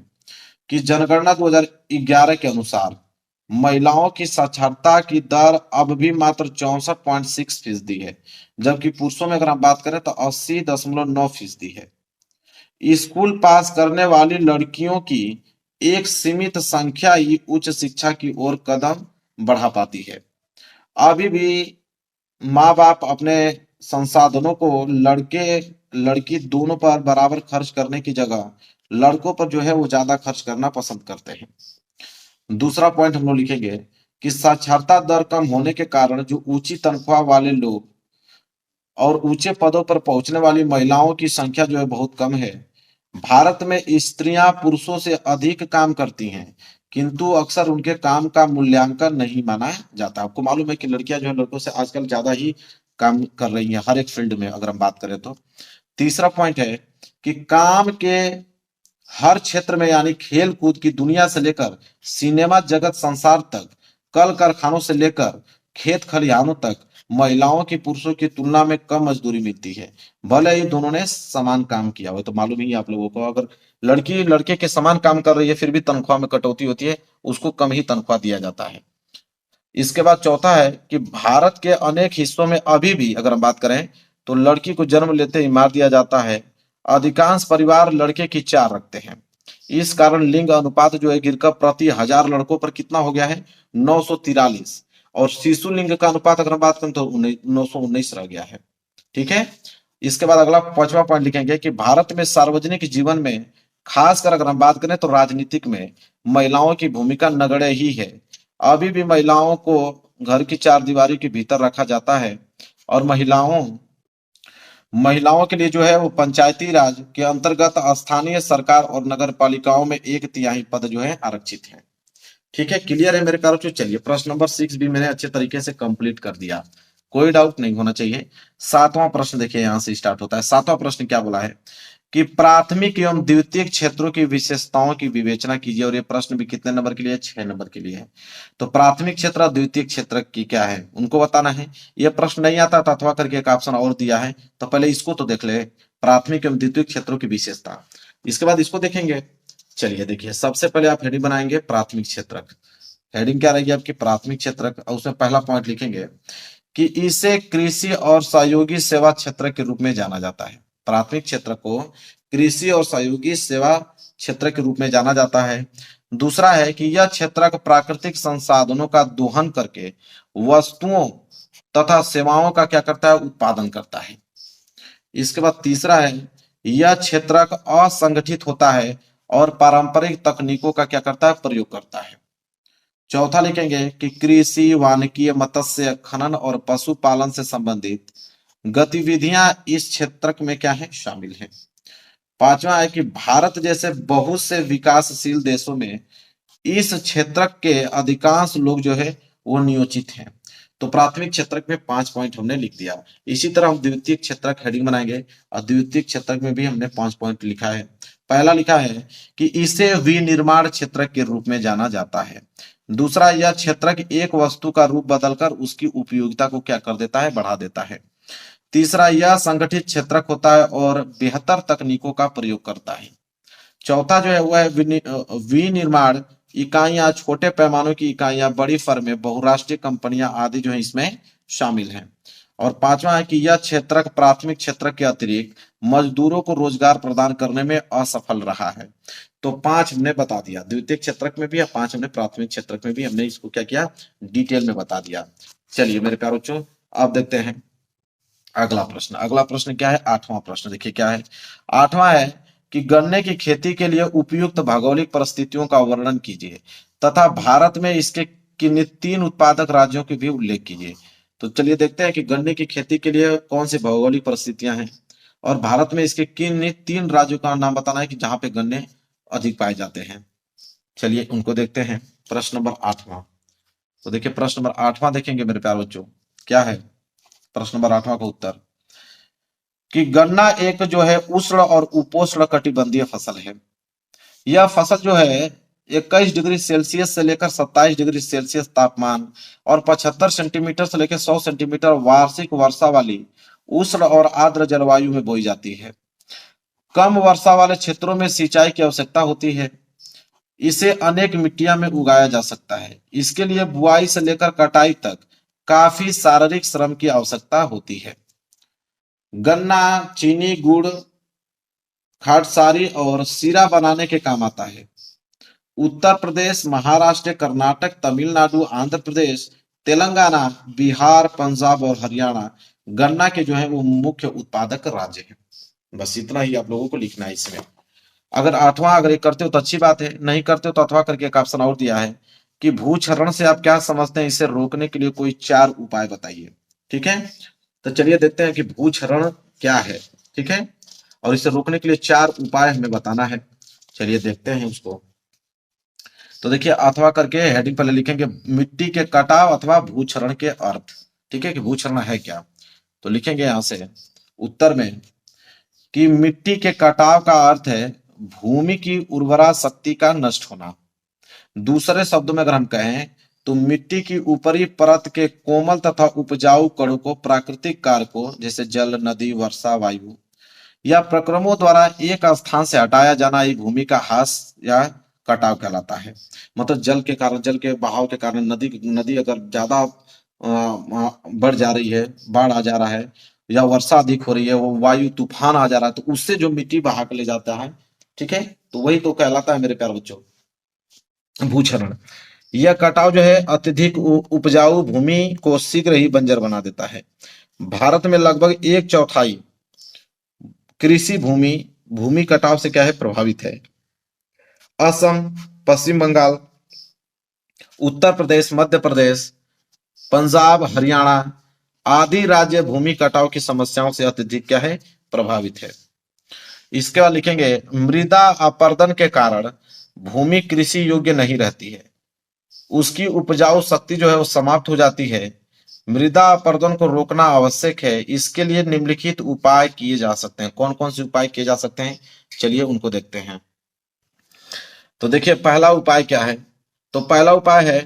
कि जनगणना 2011 के अनुसार महिलाओं की साक्षरता की दर अब भी मात्र 64.6% है, जबकि पुरुषों में अगर हम बात करें तो 80.9% है। स्कूल पास करने वाली लड़कियों की एक सीमित संख्या ही उच्च शिक्षा की ओर कदम बढ़ा पाती है। अभी भी माँ बाप अपने संसाधनों को लड़के लड़की दोनों पर बराबर खर्च करने की जगह लड़कों पर जो है वो ज्यादा खर्च करना पसंद करते हैं। दूसरा पॉइंट हम लोग लिखेंगे कि साक्षरता दर कम होने के कारण जो ऊंची तनख्वाह वाले लोग और ऊंचे पदों पर पहुंचने वाली महिलाओं की संख्या जो है बहुत कम है। भारत में स्त्रियां पुरुषों से अधिक काम करती हैं, किंतु अक्सर उनके काम का मूल्यांकन नहीं माना जाता। आपको मालूम है कि लड़कियां जो है लड़कों से आजकल ज्यादा ही काम कर रही हैं हर एक फील्ड में अगर हम बात करें तो। तीसरा पॉइंट है कि काम के हर क्षेत्र में, यानी खेल कूद की दुनिया से लेकर सिनेमा जगत संसार तक, कल कारखानों से लेकर खेत खलिहानों तक, महिलाओं की पुरुषों की तुलना में कम मजदूरी मिलती है, भले ही दोनों ने समान काम किया हो। तो मालूम ही है आप लोगों को, अगर लड़की लड़के के समान काम कर रही है फिर भी तनख्वाह में कटौती होती है, उसको कम ही तनख्वाह दिया जाता है। इसके बाद चौथा है कि भारत के अनेक हिस्सों में अभी भी अगर हम बात करें तो लड़की को जन्म लेते ही मार दिया जाता है। अधिकांश परिवार लड़के की 4 रखते हैं। इस कारण लिंग अनुपात जो है गिरकर प्रति 1000 लड़कों पर कितना हो गया है, 943, और शिशु लिंग का अनुपात अगर हम बात करें तो 919 रह गया है। ठीक है, इसके बाद अगला 5वां पॉइंट लिखेंगे कि भारत में सार्वजनिक जीवन में, खासकर अगर हम बात करें तो राजनीतिक में, महिलाओं की भूमिका नगण्य ही है। अभी भी महिलाओं को घर की 4 दीवारी के भीतर रखा जाता है और महिलाओं के लिए जो है वो पंचायती राज के अंतर्गत स्थानीय सरकार और नगर पालिकाओं में 1/3 पद जो है आरक्षित है। ठीक है, क्लियर है मेरे प्यारों? चलिए, प्रश्न नंबर 6 भी मैंने अच्छे तरीके से कंप्लीट कर दिया, कोई डाउट नहीं होना चाहिए। 7वां प्रश्न देखिए, यहां से स्टार्ट होता है। 7वां प्रश्न क्या बोला है कि प्राथमिक एवं द्वितीयक क्षेत्रों की विशेषताओं की विवेचना कीजिए। और ये प्रश्न भी कितने नंबर के लिए है? 6 नंबर के लिए है। तो प्राथमिक क्षेत्र और द्वितीय क्षेत्र की क्या है उनको बताना है। ये प्रश्न नहीं आता तो अथवा करके एक ऑप्शन और दिया है, तो पहले इसको तो देख ले। प्राथमिक एवं द्वितीयक क्षेत्रों की विशेषता। इसके बाद इसको देखेंगे। चलिए देखिए, सबसे पहले आप हेडिंग बनाएंगे प्राथमिक क्षेत्रक। हेडिंग क्या रहेगी आपकी? प्राथमिक क्षेत्रक। और उसमें पहला पॉइंट लिखेंगे कि इसे कृषि और सहयोगी सेवा क्षेत्र के रूप में जाना जाता है। प्राथमिक क्षेत्र को कृषि और सहयोगी सेवा क्षेत्र के रूप में जाना जाता है। दूसरा है कि यह क्षेत्र प्राकृतिक संसाधनों का दोहन करके वस्तुओं तथा सेवाओं का क्या करता है? उत्पादन करता है। इसके बाद तीसरा है, यह क्षेत्र असंगठित होता है और पारंपरिक तकनीकों का क्या करता है? प्रयोग करता है। चौथा लिखेंगे कि कृषि, वानिकी, मत्स्य, खनन और पशुपालन से संबंधित गतिविधियां इस क्षेत्र में क्या है? शामिल है। पांचवा है कि भारत जैसे बहुत से विकासशील देशों में इस क्षेत्र के अधिकांश लोग जो है वो नियोजित हैं। तो प्राथमिक क्षेत्रक में 5 पॉइंट हमने लिख दिया। इसी तरह हम द्वितीयक क्षेत्रक हेडिंग बनाएंगे और द्वितीयक क्षेत्रक में भी हमने 5 पॉइंट लिखा है। पहला लिखा है कि इसे विनिर्माण क्षेत्र के रूप में जाना जाता है। दूसरा, यह क्षेत्रक एक वस्तु का रूप बदलकर उसकी उपयोगिता को क्या कर देता है? बढ़ा देता है। तीसरा, यह संगठित क्षेत्रक होता है और बेहतर तकनीकों का प्रयोग करता है। चौथा जो है वह है विनिर्माण इकाइयां, छोटे पैमानों की इकाइयां, बड़ी फर्में, बहुराष्ट्रीय कंपनियां आदि जो है इसमें शामिल हैं। और पांचवा है कि यह क्षेत्रक प्राथमिक क्षेत्र के अतिरिक्त मजदूरों को रोजगार प्रदान करने में असफल रहा है। तो 5 हमने बता दिया द्वितीय क्षेत्रक में भी और 5 हमने प्राथमिक क्षेत्रक में भी, हमने इसको क्या किया? डिटेल में बता दिया। चलिए मेरे प्यारे बच्चों, अब देखते हैं अगला प्रश्न। अगला प्रश्न क्या है? 8वां प्रश्न। देखिए क्या है? 8वां है कि गन्ने की खेती के लिए उपयुक्त भौगोलिक परिस्थितियों का वर्णन कीजिए तथा भारत में इसके किन्हीं 3 उत्पादक राज्यों के भी उल्लेख कीजिए। तो चलिए देखते हैं कि गन्ने की खेती के लिए कौन सी भौगोलिक परिस्थितियां हैं और भारत में इसके किन 3 राज्यों का नाम बताना है कि जहां पे गन्ने अधिक पाए जाते हैं। चलिए उनको देखते हैं। प्रश्न नंबर 8वां। तो देखिए प्रश्न नंबर 8वां देखेंगे मेरे प्यारे बच्चों, क्या है प्रश्न नंबर 8वां का उत्तर कि गन्ना एक जो है उष्ण और उपोष्ण कटिबंधीय फसल है। यह फसल जो है 21 डिग्री सेल्सियस से लेकर 27 डिग्री सेल्सियस तापमान और 75 सेंटीमीटर से लेकर 100 सेंटीमीटर वार्षिक वर्षा वाली उष्ण और आर्द्र जलवायु में बोई जाती है। कम वर्षा वाले क्षेत्रों में सिंचाई की आवश्यकता होती है। इसे अनेक मिट्टियों में उगाया जा सकता है। इसके लिए बुआई से लेकर कटाई तक काफी शारीरिक श्रम की आवश्यकता होती है। गन्ना चीनी, गुड़, खाटसारी और सीरा बनाने के काम आता है। उत्तर प्रदेश, महाराष्ट्र, कर्नाटक, तमिलनाडु, आंध्र प्रदेश, तेलंगाना, बिहार, पंजाब और हरियाणा गन्ना के जो है वो मुख्य उत्पादक राज्य हैं। बस इतना ही आप लोगों को लिखना है इसमें। अगर 8वां अगर ये करते हो तो अच्छी बात है, नहीं करते हो तो अथवा करके एक ऑप्शन और दिया है कि भूक्षरण से आप क्या समझते हैं, इसे रोकने के लिए कोई 4 उपाय बताइए। ठीक है, तो चलिए देखते हैं कि भूक्षरण क्या है। ठीक है, और इसे रोकने के लिए 4 उपाय हमें बताना है। चलिए देखते हैं उसको। तो देखिए अथवा करके हेडिंग पहले लिखेंगे मिट्टी के कटाव अथवा भूक्षरण के अर्थ। ठीक है, कि भूक्षरण है क्या। तो लिखेंगे यहां से उत्तर में कि मिट्टी के कटाव का अर्थ है भूमि की उर्वरा शक्ति का नष्ट होना। दूसरे शब्दों में अगर हम कहें तो मिट्टी की ऊपरी परत के कोमल तथा उपजाऊ कणों को प्राकृतिक कारकों जैसे जल, नदी, वर्षा, वायु या प्रक्रमों द्वारा एक स्थान से हटाया जाना ही भूमि का ह्रास या कटाव कहलाता है। मतलब जल के कारण, जल के बहाव के कारण नदी अगर ज्यादा बढ़ जा रही है, बाढ़ आ जा रहा है या वर्षा अधिक हो रही है, वो वायु तूफान आ जा रहा है, तो उससे जो मिट्टी बहा के ले जाता है, ठीक है, तो वही तो कहलाता है मेरे प्यारे बच्चों भूक्षरण। यह कटाव जो है अत्यधिक उपजाऊ भूमि को शीघ्र ही बंजर बना देता है। भारत में लगभग 1/4 कृषि भूमि भूमि कटाव से क्या है प्रभावित है। असम, पश्चिम बंगाल, उत्तर प्रदेश, मध्य प्रदेश, पंजाब, हरियाणा आदि राज्य भूमि कटाव की समस्याओं से अत्यधिक क्या है प्रभावित है। इसके बाद लिखेंगे मृदा अपरदन के कारण भूमि कृषि योग्य नहीं रहती है, उसकी उपजाऊ शक्ति जो है वो समाप्त हो जाती है। मृदा अपरदन को रोकना आवश्यक है। इसके लिए निम्नलिखित उपाय किए जा सकते हैं। कौन कौन से उपाय किए जा सकते हैं, चलिए उनको देखते हैं। तो देखिए पहला उपाय क्या है, तो पहला उपाय है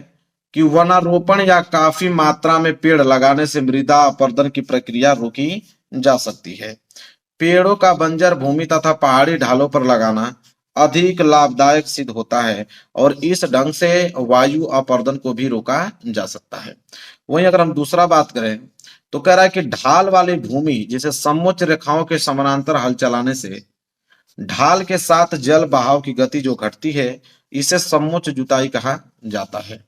कि वनारोपण या काफी मात्रा में पेड़ लगाने से मृदा अपरदन की प्रक्रिया रोकी जा सकती है। पेड़ों का बंजर भूमि तथा पहाड़ी ढालों पर लगाना अधिक लाभदायक सिद्ध होता है और इस ढंग से वायु अपरदन को भी रोका जा सकता है। वहीं अगर हम दूसरा बात करें तो कह रहा है कि ढाल वाली भूमि जिसे समोच्च रेखाओं के समानांतर हल चलाने से ढाल के साथ जल बहाव की गति जो घटती है, इसे समोच्च जुताई कहा जाता है।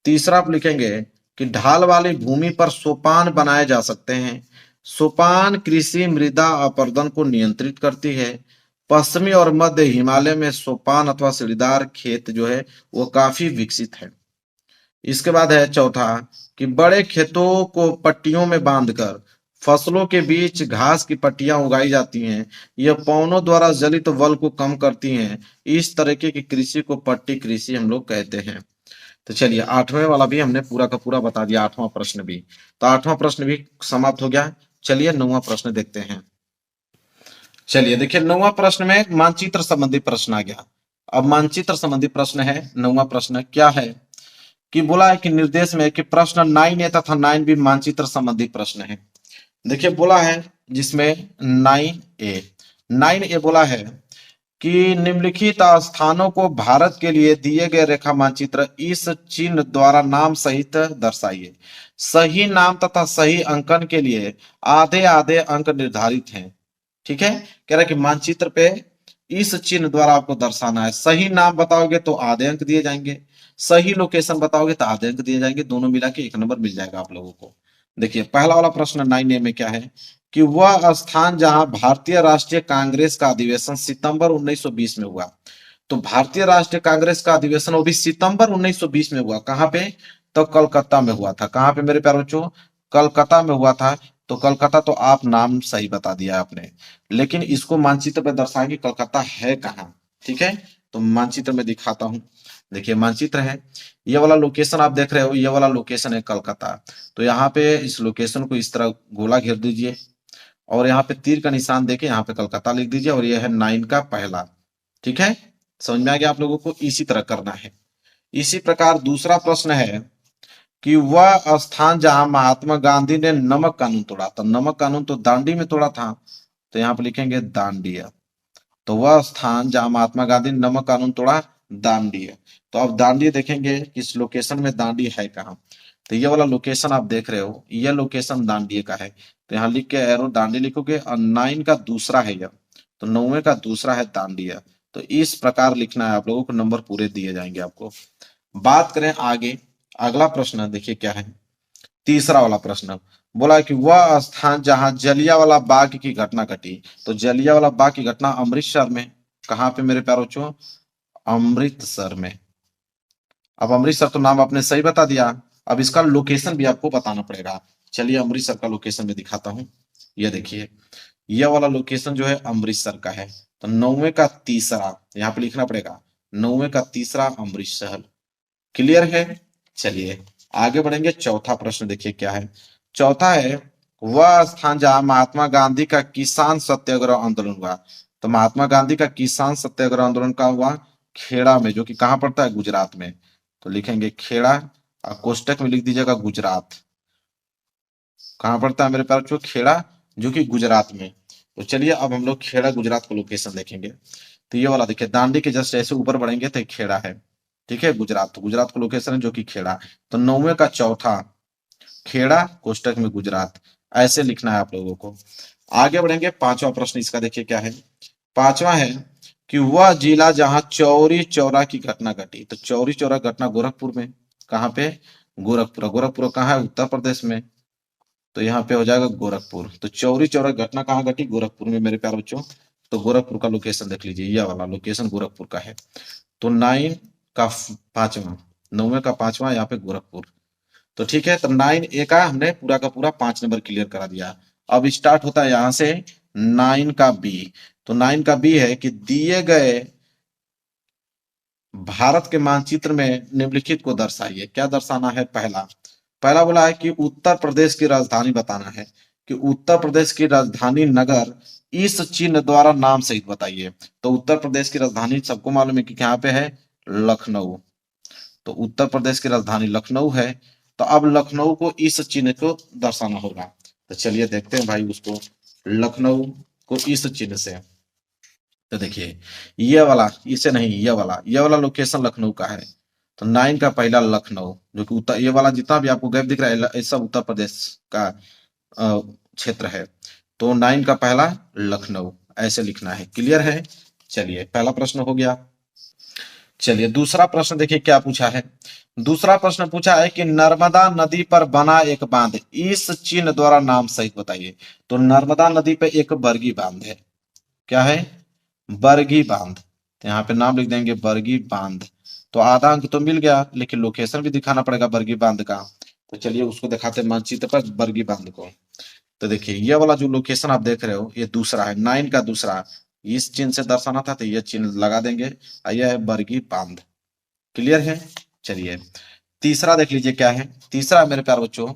तीसरा आप लिखेंगे कि ढाल वाली भूमि पर सोपान बनाए जा सकते हैं। सोपान कृषि मृदा अपरदन को नियंत्रित करती है। पश्चिमी और मध्य हिमालय में सोपान अथवा सीढ़ीदार खेत जो है वो काफी विकसित है। इसके बाद है चौथा कि बड़े खेतों को पट्टियों में बांधकर फसलों के बीच घास की पट्टियां उगाई जाती हैं। यह पौनों द्वारा जलित बल को कम करती हैं। इस तरीके की कृषि को पट्टी कृषि हम लोग कहते हैं। तो चलिए आठवें वाला भी हमने पूरा का पूरा बता दिया, आठवां प्रश्न भी। तो आठवां प्रश्न भी समाप्त हो गया। चलिए नौवां प्रश्न देखते हैं। चलिए देखिए नौवां प्रश्न में मानचित्र संबंधी प्रश्न आ गया। अब मानचित्र संबंधी प्रश्न है। नौवां प्रश्न क्या है कि बोला है कि निर्देश में कि प्रश्न 9A तथा 9B मानचित्र संबंधी प्रश्न है। देखिए बोला है जिसमें 9A बोला है कि निम्नलिखित स्थानों को भारत के लिए दिए गए रेखा मानचित्र इस चिन्ह द्वारा नाम सहित दर्शाइए। सही नाम तथा सही अंकन के लिए आधे आधे अंक निर्धारित हैं। ठीक है, कह रहा है कि मानचित्र पे इस चिन्ह द्वारा आपको दर्शाना है। सही नाम बताओगे तो आधे अंक दिए जाएंगे, सही लोकेशन बताओगे तो आधे अंक दिए जाएंगे, दोनों मिला के 1 नंबर मिल जाएगा आप लोगों को। देखिए पहला वाला प्रश्न 9A में क्या है कि वह स्थान जहां भारतीय राष्ट्रीय कांग्रेस का अधिवेशन सितंबर 1920 में हुआ। तो भारतीय राष्ट्रीय कांग्रेस का अधिवेशन वो भी सितंबर 1920 में हुआ। कहां पे? तो कलकत्ता में हुआ था। कहां पे मेरे प्यारे बच्चों? कलकत्ता में हुआ था। तो कलकत्ता तो आप नाम सही बता दिया आपने, लेकिन इसको मानचित्र पे दर्शाएंगे कलकत्ता है कहाँ। ठीक है, तो मानचित्र में दिखाता हूँ। देखिए मानचित्र है, ये वाला लोकेशन आप देख रहे हो, ये वाला लोकेशन है कलकत्ता। तो यहाँ पे इस लोकेशन को इस तरह गोला घेर दीजिए और यहाँ पे तीर का निशान देके यहाँ पे कलकत्ता लिख दीजिए और ये है 9 का पहला। ठीक है, समझ में आ गया आप लोगों को? इसी तरह करना है। इसी प्रकार दूसरा प्रश्न है कि वह स्थान जहां महात्मा गांधी ने नमक कानून तोड़ा। तो नमक कानून तो दांडी में तोड़ा था, तो यहाँ पे लिखेंगे दांडिया। तो वह स्थान जहां महात्मा गांधी ने नमक कानून तोड़ा, दांडी। तो अब दांडी देखेंगे किस लोकेशन में दांडी है कहाँ। तो ये वाला लोकेशन आप देख रहे हो, यह लोकेशन दांडी का है। तो यहाँ लिख के एरो दांडी लिखोगे और 9 का दूसरा है यह, तो 9वें का दूसरा है दांडिया। तो इस प्रकार लिखना है आप लोगों को, नंबर पूरे दिए जाएंगे आपको। बात करें आगे, अगला प्रश्न देखिए क्या है। तीसरा वाला प्रश्न बोला कि वह स्थान जहां जलियांवाला बाग की घटना घटी। तो जलियांवाला बाग की घटना अमृतसर में। कहां पे मेरे प्यारे बच्चों? अमृतसर में। अब अमृतसर तो नाम आपने सही बता दिया, अब इसका लोकेशन भी आपको बताना पड़ेगा। चलिए अमृतसर का लोकेशन में दिखाता हूँ। ये देखिए, यह वाला लोकेशन जो है अमृतसर का है। तो 9वें का तीसरा यहाँ पे लिखना पड़ेगा, 9वें का तीसरा अमृतसर। क्लियर है? चलिए आगे बढ़ेंगे। चौथा प्रश्न देखिए क्या है। चौथा है वह स्थान जहां महात्मा गांधी का किसान सत्याग्रह आंदोलन हुआ। तो महात्मा गांधी का किसान सत्याग्रह आंदोलन का हुआ खेड़ा में, जो कि कहां पड़ता है? गुजरात में। तो लिखेंगे खेड़ा और कोष्टक में लिख दीजिएगा गुजरात। कहां पड़ता है मेरे प्यारे बच्चों? खेड़ा, जो कि गुजरात में। तो चलिए अब हम लोग खेड़ा गुजरात को लोकेशन देखेंगे। तो ये वाला देखिए, दांडी के जस्ट ऐसे ऊपर बढ़ेंगे तो खेड़ा है। ठीक है, गुजरात, तो गुजरात को लोकेशन है जो कि खेड़ा। तो 9वें का चौथा खेड़ा, कोष्टक में गुजरात, ऐसे लिखना है आप लोगों को। आगे बढ़ेंगे, पांचवा प्रश्न इसका देखिए क्या है। पांचवा है कि वह जिला जहां चौरी चौरा की घटना घटी। तो चौरी चौरा घटना गोरखपुर में। कहां पे? गोरखपुर। गोरखपुर कहाँ है? उत्तर प्रदेश में। तो यहाँ पे हो जाएगा गोरखपुर। तो चौरी चौरा घटना कहाँ घटी? गोरखपुर में मेरे प्यारे बच्चों। तो गोरखपुर का लोकेशन देख लीजिए, यह वाला लोकेशन गोरखपुर का है। तो 9 का पांचवा, 9वें का पांचवा यहाँ पे गोरखपुर। तो ठीक है, तो 9A का हमने पूरा का पूरा 5 नंबर क्लियर करा दिया। अब स्टार्ट होता है यहां से 9 का बी। तो 9 का बी है कि दिए गए भारत के मानचित्र में निम्नलिखित को दर्शाइए। क्या दर्शाना है? पहला पहला बोला है कि उत्तर प्रदेश की राजधानी बताना है, कि उत्तर प्रदेश की राजधानी नगर इस चिन्ह द्वारा नाम सहित बताइए। तो उत्तर प्रदेश की राजधानी सबको मालूम है कि यहाँ पे है लखनऊ। तो उत्तर प्रदेश की राजधानी लखनऊ है। तो अब लखनऊ को इस चिन्ह को दर्शाना होगा। तो चलिए देखते हैं भाई उसको। लखनऊ को इस चिन्ह से। तो देखिए ये वाला, इसे नहीं, ये वाला लोकेशन लखनऊ का है। तो 9 का पहला लखनऊ, जो कि उत्तर, ये वाला जितना भी आपको गैप दिख रहा है ये सब उत्तर प्रदेश का क्षेत्र है। तो 9 का पहला लखनऊ ऐसे लिखना है। क्लियर है? चलिए पहला प्रश्न हो गया। चलिए दूसरा प्रश्न देखिए क्या पूछा है। दूसरा प्रश्न पूछा है कि नर्मदा नदी पर बना एक बांध इस चिन्ह द्वारा नाम सहित बताइए। तो नर्मदा नदी पे एक बरगी बांध है। क्या है? बरगी बांध। तो यहाँ पे नाम लिख देंगे बरगी बांध। तो आधा अंक तो मिल गया, लेकिन लोकेशन भी दिखाना पड़ेगा बरगी बांध का। तो चलिए उसको दिखाते हैं मानचित्र पर बरगी बांध को। तो देखिए ये वाला जो लोकेशन आप देख रहे हो ये दूसरा है, 9 का दूसरा। इस चिन्ह से दर्शाना था तो ये चिन्ह लगा देंगे। यह है बरगी बांध। क्लियर है? चलिए तीसरा देख लीजिए क्या है। तीसरा मेरे प्यारे बच्चों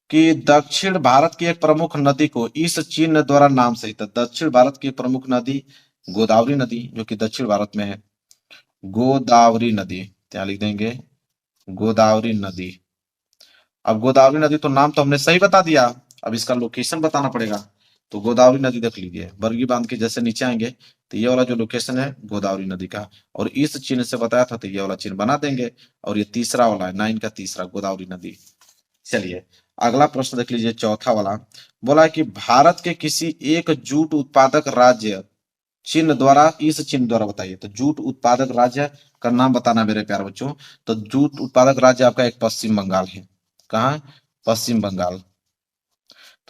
कि दक्षिण भारत की एक प्रमुख नदी को इस चिन्ह द्वारा नाम सहित। दक्षिण भारत की प्रमुख नदी गोदावरी नदी, जो कि दक्षिण भारत में है। गोदावरी नदी यहाँ लिख देंगे गोदावरी नदी। अब गोदावरी नदी तो नाम तो हमने सही बता दिया, अब इसका लोकेशन बताना पड़ेगा। तो गोदावरी नदी देख लीजिए, बरगी बांध के जैसे नीचे आएंगे तो ये वाला जो लोकेशन है गोदावरी नदी का, और इस चिन्ह से बताया था तो ये वाला चिन्ह बना देंगे। और ये तीसरा वाला है 9 का तीसरा गोदावरी नदी। चलिए अगला प्रश्न देख लीजिए, चौथा वाला। बोला है कि भारत के किसी एक जूट उत्पादक राज्य चिन्ह द्वारा, इस चिन्ह द्वारा बताइए। तो जूट उत्पादक राज्य का नाम बताना मेरे प्यारे बच्चों। तो जूट उत्पादक राज्य आपका एक पश्चिम बंगाल है। कहाँ? पश्चिम बंगाल।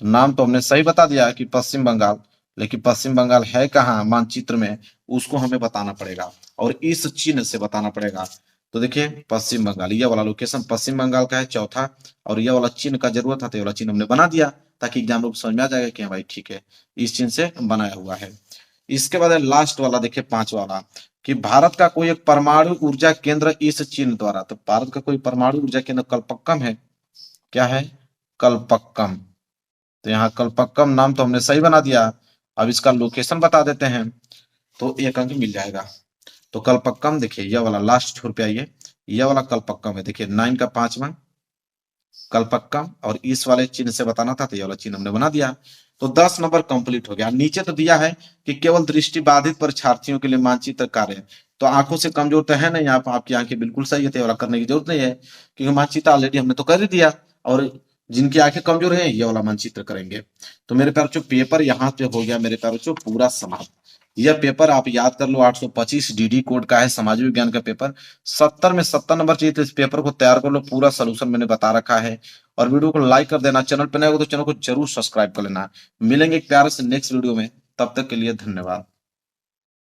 तो नाम तो हमने सही बता दिया कि पश्चिम बंगाल, लेकिन पश्चिम बंगाल है कहाँ मानचित्र में, उसको हमें बताना पड़ेगा और इस चिन्ह से बताना पड़ेगा। तो देखिए पश्चिम बंगाल, ये वाला लोकेशन पश्चिम बंगाल का है चौथा, और ये वाला चिन्ह का जरूरत था तो ये वाला चिन्ह हमने बना दिया ताकि एग्जाम लोग समझ में आ जाएगा कि हाँ भाई ठीक है इस चिन्ह से बनाया हुआ है। इसके बाद लास्ट वाला देखिए पांचवा वाला कि भारत का कोई एक परमाणु ऊर्जा केंद्र इस चिन्ह द्वारा। तो भारत का कोई परमाणु ऊर्जा केंद्र कलपक्कम है। क्या है? कलपक्कम। तो यहाँ कलपक्कम नाम तो हमने सही बना दिया, अब इसका लोकेशन बता देते हैं तो एक अंक मिल जाएगा। तो कलपक्कम देखिए ये वाला लास्ट छोर पे आइए, ये वाला कलपक्कम है। देखिए 9 का पांचवा कलपक्कम, और इस वाले चिन्ह से बताना था तो ये वाला चिन्ह हमने बना दिया। तो 10 नंबर कंप्लीट हो गया। नीचे तो दिया है कि केवल दृष्टि बाधित परीक्षार्थियों के लिए मानचित्र कार्य। तो आंखों से कमजोर तो है नहीं आप, आपकी आंखें बिल्कुल सही है, तो ये वाला करने की जरूरत नहीं है क्योंकि मानचित्र ऑलरेडी हमने तो कर ही दिया। और जिनकी आंखें कमजोर है ये वाला मानचित्र करेंगे। तो मेरे प्यारे बच्चों पेपर यहाँ पे हो गया मेरे प्यारे बच्चों पूरा समाप्त। यह पेपर आप याद कर लो 825 डीडी कोड का है, समाज विज्ञान का पेपर। 70 में 70 नंबर चाहिए, तो इस पेपर को तैयार कर लो। पूरा सोल्यूशन मैंने बता रखा है। और वीडियो को लाइक कर देना, चैनल पर नए हो तो चैनल को जरूर सब्सक्राइब कर लेना। मिलेंगे एक प्यारे से नेक्स्ट वीडियो में, तब तक के लिए धन्यवाद।